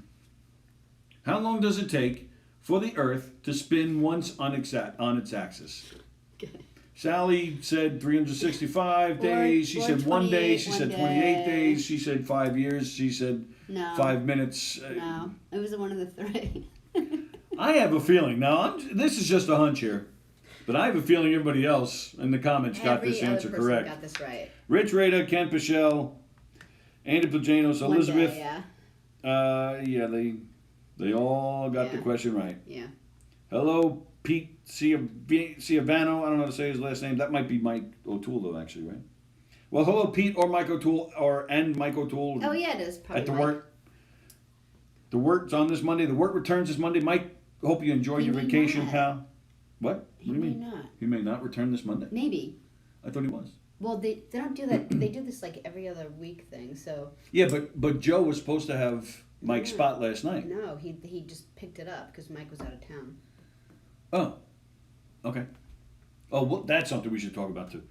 How long does it take for the Earth to spin once on its axis? Sallie said 365 days. She said 1 day. She said 28 days. She said 5 years. She said No. 5 minutes. No, it was one of the three. I have a feeling. Now, this is just a hunch here, but I have a feeling everybody else in the comments got this answer person correct. got this right. Rich Rada, Ken Pichelle, Andy Plajanos, Elizabeth. 1 day, Yeah, they all got the Yeah. question right. yeah. Hello, Pete Ciavano. I don't know how to say his last name. That might be Mike O'Toole, though, actually, right? Well, hello, Pete or Mike O'Toole, and Mike O'Toole. Oh yeah, it is probably At the Mike. work. The work's on this Monday. The work returns this Monday. Mike, hope you enjoy your may vacation, not. pal. What? He What do may you mean? not. He may not return this Monday? Maybe. I thought he was. Well, they don't do that. They do this like every other week thing. So Yeah, but Joe was supposed to have Mike's Yeah. spot last night. no, he just picked it up because Mike was out of town. Oh, okay. Oh, well, that's something we should talk about too.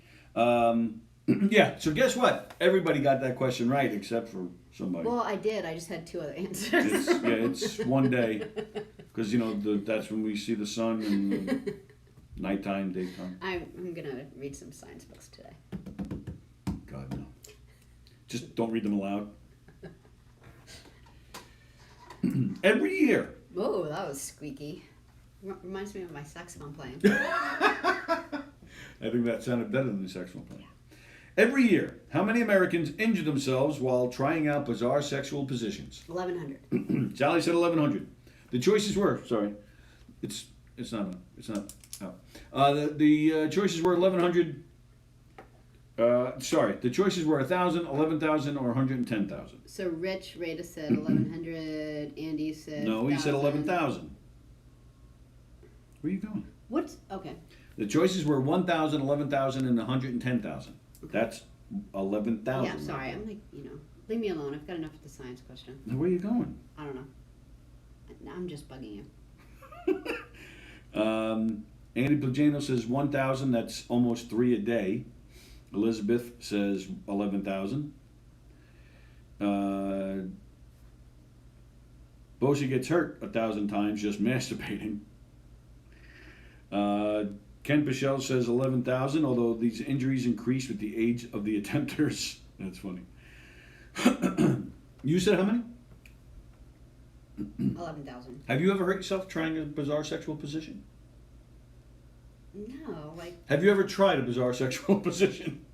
Yeah. So guess what? Everybody got that question right except for somebody. Well, I did. I just had two other answers. It's 1 day because that's when we see the sun and nighttime, daytime. I'm gonna read some science books today. God no. Just don't read them aloud. Every year. Oh, that was squeaky. Reminds me of my saxophone playing. I think that sounded better than the sexual play. Every year, how many Americans injure themselves while trying out bizarre sexual positions? 1,100. Sallie said 1,100. The choices were, sorry, it's not out. The choices were 1,100. The choices were 1,000, 11,000, or 110,000. So Rich Rada said 1,100. Andy said. No, he said 1,000. 11,000. Where are you going? What's okay? The choices were 1,000, 11,000, and 110,000. Okay. That's 11,000. Yeah, sorry. I'm like, leave me alone. I've got enough with the science question. Now, where are you going? I don't know. I'm just bugging you. Andy Plagano says 1,000. That's almost 3 a day. Elizabeth says 11,000. Bosie gets hurt 1,000 times just masturbating. Ken Pichelle says 11,000, although these injuries increase with the age of the attempters. That's funny. You said how many? 11,000. Have you ever hurt yourself trying a bizarre sexual position? No, like. Have you ever tried a bizarre sexual position?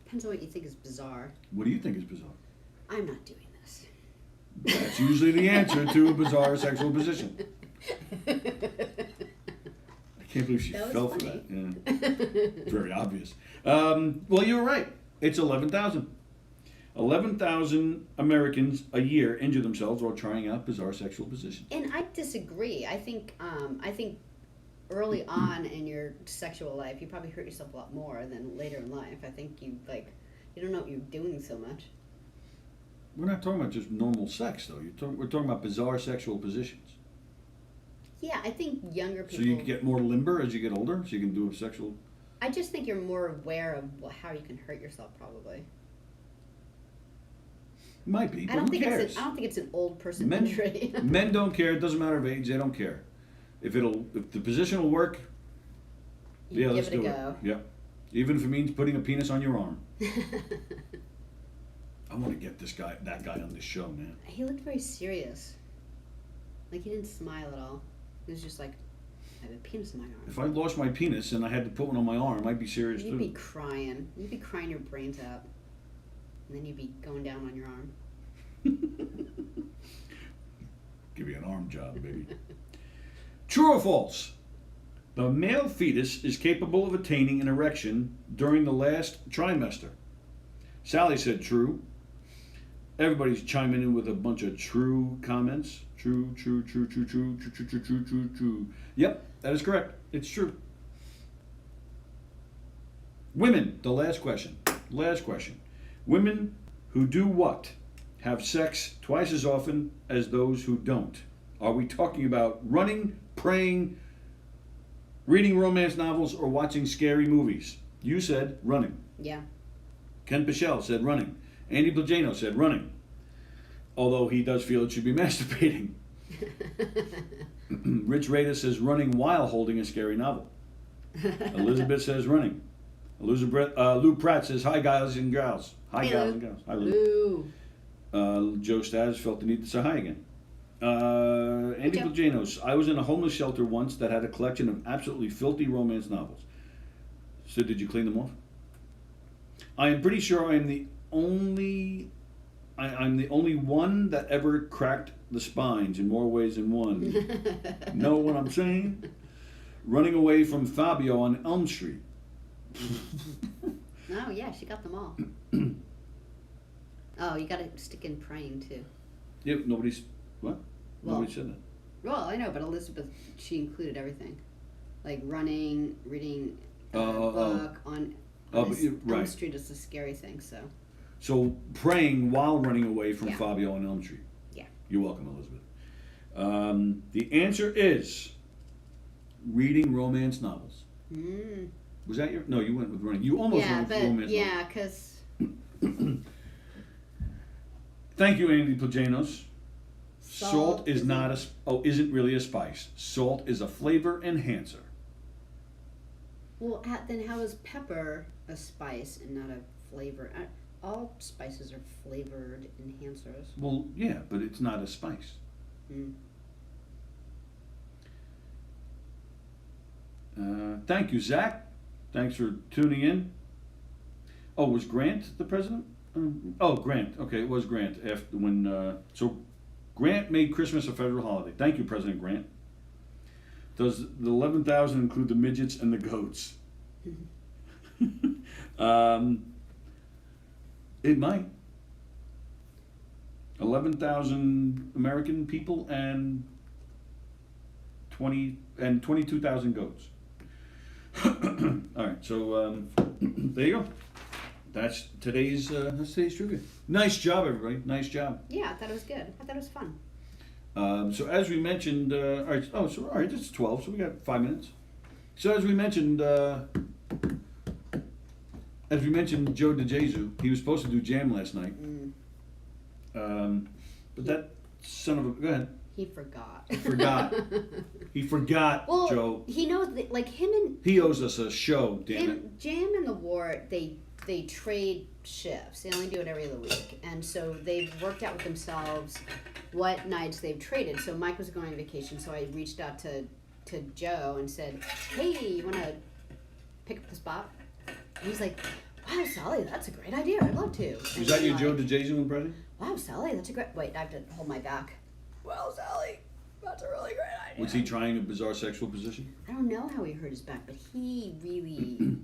Depends on what you think is bizarre. What do you think is bizarre? I'm not doing this. That's usually the answer to a bizarre sexual position. I can't believe she That was fell for funny. that. Yeah. Very obvious. Well, you were right. It's 11,000. 11,000 Americans a year injure themselves while trying out bizarre sexual positions. And I disagree. I think early on in your sexual life, you probably hurt yourself a lot more than later in life. I think you don't know what you're doing so much. We're not talking about just normal sex, though. We're talking about bizarre sexual positions. Yeah, I think younger people. So you get more limber as you get older, so you can do a sexual. I just think you're more aware of how you can hurt yourself, probably. Might be, but I don't who think cares? I don't think it's an old person injury. Men don't care. It doesn't matter of age. They don't care. If the position will work, You let's give it do a go. it. Yeah, even if it means putting a penis on your arm. I want to get that guy on this show, man. He looked very serious. Like he didn't smile at all. He was just like, I have a penis in my arm. If I lost my penis and I had to put one on my arm, I'd be serious You'd too. be crying. You'd be crying your brains out. And then you'd be going down on your arm. Give you an arm job, baby. True or false? The male fetus is capable of attaining an erection during the last trimester. Sallie said true. Everybody's chiming in with a bunch of true comments. True. Yep, that is correct. It's true. Women, the last question. Women who do what? Have sex twice as often as those who don't. Are we talking about running, praying, reading romance novels, or watching scary movies? You said running. Yeah. Ken Pichelle said running. Andy Plagano said running. Although he does feel it should be masturbating. Rich Rada says running while holding a scary novel. Elizabeth says running. Lou Pratt says hi guys and gals. Hi Hey, gals Lou. and gals. Hi Lou. Ooh. Joe Staz felt the need to say hi again. Andy Joe. Plagianos. I was in a homeless shelter once that had a collection of absolutely filthy romance novels. So did you clean them off? I am pretty sure I'm the only one that ever cracked the spines in more ways than one. Know what I'm saying? Running away from Fabio on Elm Street. Oh, yeah, she got them all. Oh, you got to stick in praying, too. Yep, nobody's... What? Well, Nobody said that. Well, I know, but Elizabeth, she included everything. Like running, reading a book on Elm right. Street is a scary thing, so. So praying while running away from Yeah. Fabio on Elm Street. Yeah. You're welcome, Elizabeth. The answer is reading romance novels. Mm. Was that your... No, you went with running. You almost went with romance yeah, because... novels. Thank you, Andy Plagianos. Salt is not isn't really a spice. Salt is a flavor enhancer. Well, then how is pepper a spice and not a flavor. All spices are flavored enhancers. Well, yeah, but it's not a spice. Mm. Thank you, Zach. Thanks for tuning in. Oh, was Grant the president? Oh, Grant. Okay, it was Grant. After when so Grant made Christmas a federal holiday. Thank you, President Grant. Does the 11,000 include the midgets and the goats? It might. 11,000 American people and 22,000 goats. All right, so there you go. That's today's trivia. Nice job, everybody. Nice job. Yeah, I thought it was good. I thought it was fun. So as we mentioned, all right. Oh, so all right. It's 12, so we got 5 minutes. So as we mentioned, Joe DeJesu, he was supposed to do Jam last night. But that son of a, go ahead. He forgot. He forgot, well, Joe. He knows that, like him and He owes us a show, damn it. Jam and the Wart, they trade shifts. They only do it every other week, and so they've worked out with themselves what nights they've traded. So Mike was going on vacation, so I reached out to Joe and said, "Hey, you want to pick up the spot?" And he's like, "Wow, Sallie, that's a great idea. I'd love to." Was that your Joe DeJesu impression? Wow, Sallie, that's a great. Wait, I have to hold my back. Well, Sallie, that's a really great idea. Was he trying a bizarre sexual position? I don't know how he hurt his back, but he really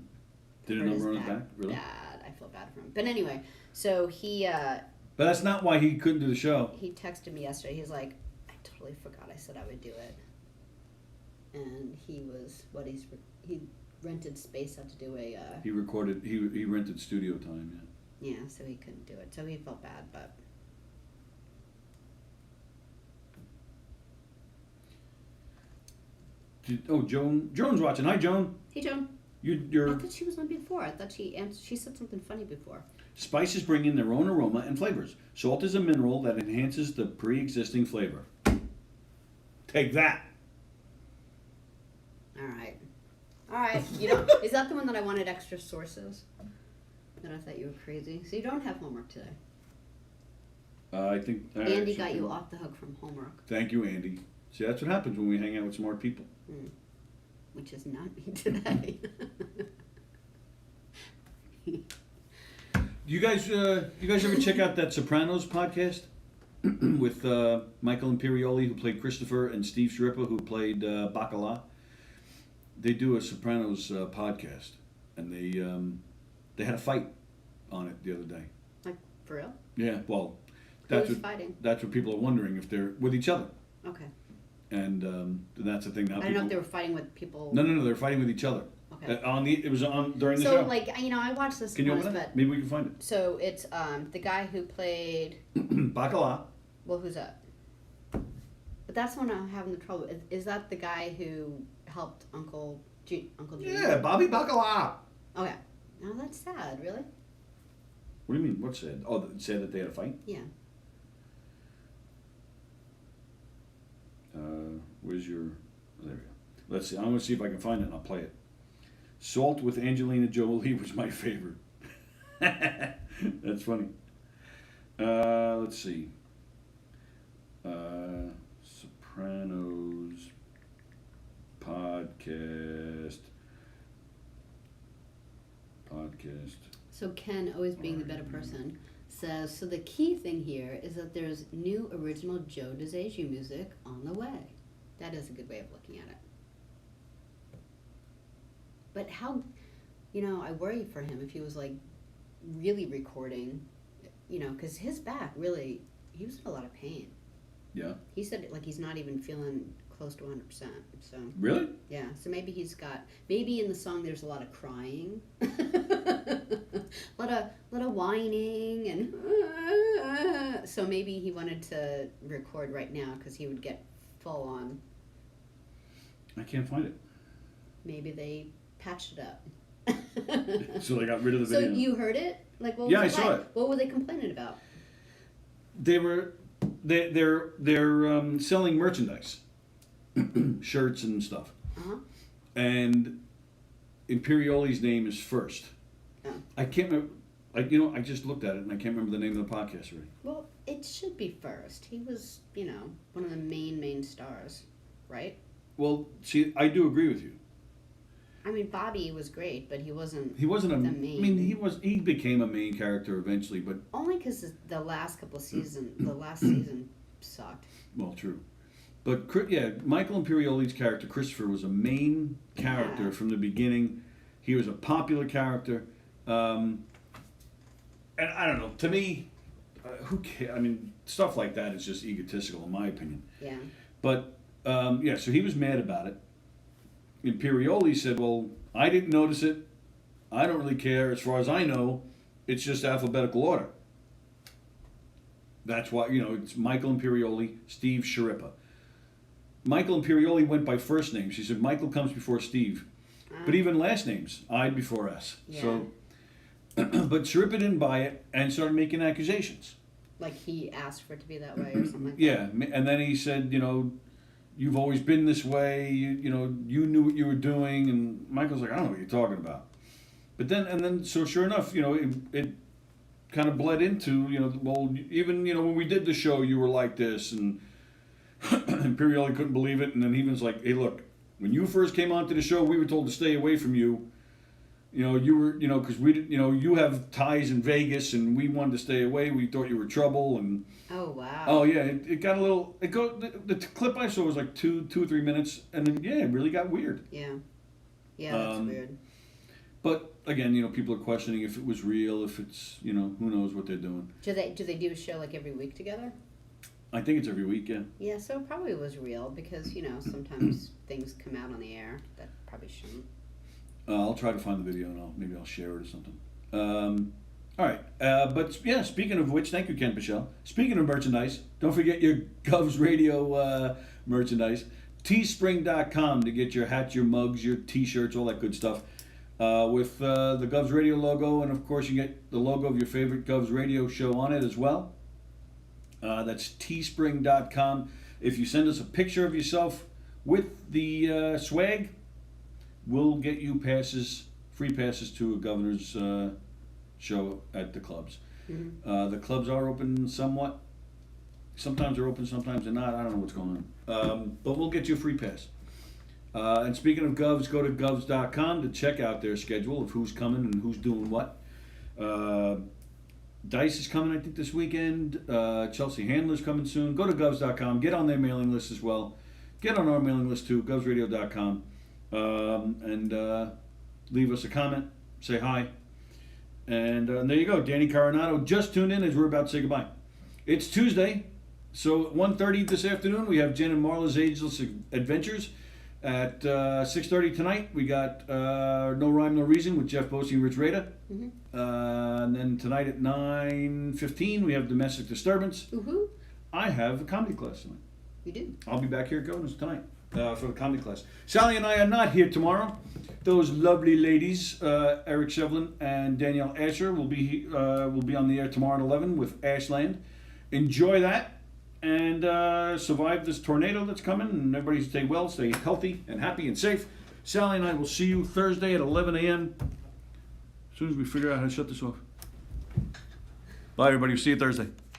Did a hurt his number on his back? Really? bad. I feel bad for him. But anyway, so he But that's not why he couldn't do the show. he texted me yesterday. He's like, "I totally forgot. I said I would do it." And he rented space out to do a He recorded. He rented studio time. yeah, so he couldn't do it. So he felt bad, but Joan's watching. Hi, Joan. hey, Joan. I Your thought she was on before. I thought she said something funny before. spices bring in their own aroma and flavors. Salt is a mineral that enhances the pre-existing flavor. Take that. All right. Is that the one that I wanted extra sources? That I thought you were crazy. So you don't have homework today. I think Andy got you off the hook from homework. Thank you, Andy. See, that's what happens when we hang out with smart people. Which is not me today. You guys ever check out that Sopranos podcast with Michael Imperioli, who played Christopher, and Steve Sciarippa, who played Bacala? They do a Sopranos podcast, and they had a fight on it the other day. Like, for real? Yeah, well, Who's fighting? That's what people are wondering, if they're with each other. Okay. And that's the thing. Now I don't know if they were fighting with people. No, they're fighting with each other. Okay. It was on during the So, show. like, I watched this. Can you open it? But Maybe we can find it. so it's the guy who played. Bacala. Well, who's that? But that's the one I'm having the trouble. Is that the guy who helped Uncle Junior? Yeah, Bobby Bacala. Okay. Oh, that's sad. Really? What do you mean? What's sad? Oh, sad that they had a fight? Yeah. Where's your... There we go. Let's see. I'm going to see if I can find it and I'll play it. Salt with Angelina Jolie was my favorite. That's funny. Let's see. Sopranos podcast. So Ken, always being the better person, says, so the key thing here is that there's new original Joe DeJesu music on the way. That is a good way of looking at it. But how, I worry for him if he was, like, really recording, because his back really, he was in a lot of pain. Yeah. He said, like, he's not even feeling close to 100%. So Really? yeah. So maybe maybe in the song there's a lot of crying, a lot of whining, and so maybe he wanted to record right now because he would get full on. I can't find it. Maybe they patched it up. So they got rid of the So video. you heard it? Like, what was Yeah, it I saw like? it. What were they complaining about? They're selling merchandise, shirts and stuff. Uh-huh. And Imperioli's name is first. I can't remember. I just looked at it and I can't remember the name of the podcast already. Well, it should be first. He was, one of the main stars, right? Well, see, I do agree with you. I mean, Bobby was great, but he wasn't. He wasn't the main. I mean, he became a main character eventually, but Only because the last couple of the last season sucked. well, true. But yeah, Michael Imperioli's character Christopher was a main character from the beginning. He was a popular character, and I don't know. To me, who cares? I mean, stuff like that is just egotistical, in my opinion. Yeah. But so he was mad about it. Imperioli said, "Well, I didn't notice it. I don't really care. As far as I know, it's just alphabetical order." That's why it's Michael Imperioli, Steve Sharippa. Michael Imperioli went by first names. He said Michael comes before Steve, but even last names I before S. Yeah. So, but Sharippa didn't buy it and started making accusations. Like he asked for it to be that way or something like Yeah, and then he said, you've always been this way. You knew what you were doing, and Michael's like, I don't know what you're talking about. But then, so sure enough, it kind of bled into, well, even when we did the show, you were like this, and Imperioli couldn't believe it, and then he was like, hey, look, when you first came onto the show, we were told to stay away from you. You were, because we, you have ties in Vegas, and we wanted to stay away. We thought you were trouble, and that. Oh wow. oh yeah, it got a little. The clip I saw was like 2 or 3 minutes, and then it really got weird. Yeah. Yeah, that's weird. But again, people are questioning if it was real, if it's, who knows what they're doing. Do they do a show like every week together? I think it's every week, yeah. Yeah, so it probably was real because sometimes things come out on the air that probably shouldn't. I'll try to find the video and maybe I'll share it or something. All right, but yeah. Speaking of which, thank you, Ken Pichelle. Speaking of merchandise, don't forget your Govs Radio merchandise. Teespring.com to get your hats, your mugs, your T-shirts, all that good stuff. With the Govs Radio logo, and of course you get the logo of your favorite Govs Radio show on it as well. That's teespring.com. If you send us a picture of yourself with the swag, we'll get you free passes to a Governor's show at the clubs. Mm-hmm. The clubs are open somewhat. Sometimes they're open, sometimes they're not. I don't know what's going on. But we'll get you a free pass. And speaking of Govs, go to govs.com to check out their schedule of who's coming and who's doing what. Dice is coming, I think, this weekend. Chelsea Handler's coming soon. Go to govs.com. Get on their mailing list as well. Get on our mailing list too, govsradio.com. And leave us a comment. Say hi. And there you go. Danny Coronado just tuned in as we're about to say goodbye. It's Tuesday, so at 1:30 this afternoon, we have Jen and Marla's Ageless Adventures. At 6:30 tonight, we got No Rhyme, No Reason with Jeff Bosey and Rich Rada. Mm-hmm. And then tonight at 9:15, we have Domestic Disturbance. Mm-hmm. I have a comedy class tonight. You do? I'll be back here at Governors tonight for the comedy class. Sallie and I are not here tomorrow. Those lovely ladies, Eric Shevlin and Danielle Asher, will be on the air tomorrow at 11 with Ashland. Enjoy that. And survive this tornado that's coming, and everybody stay well, stay healthy and happy and safe. Sallie and I will see you Thursday at 11 a.m. as soon as we figure out how to shut this off. Bye, everybody. See you Thursday.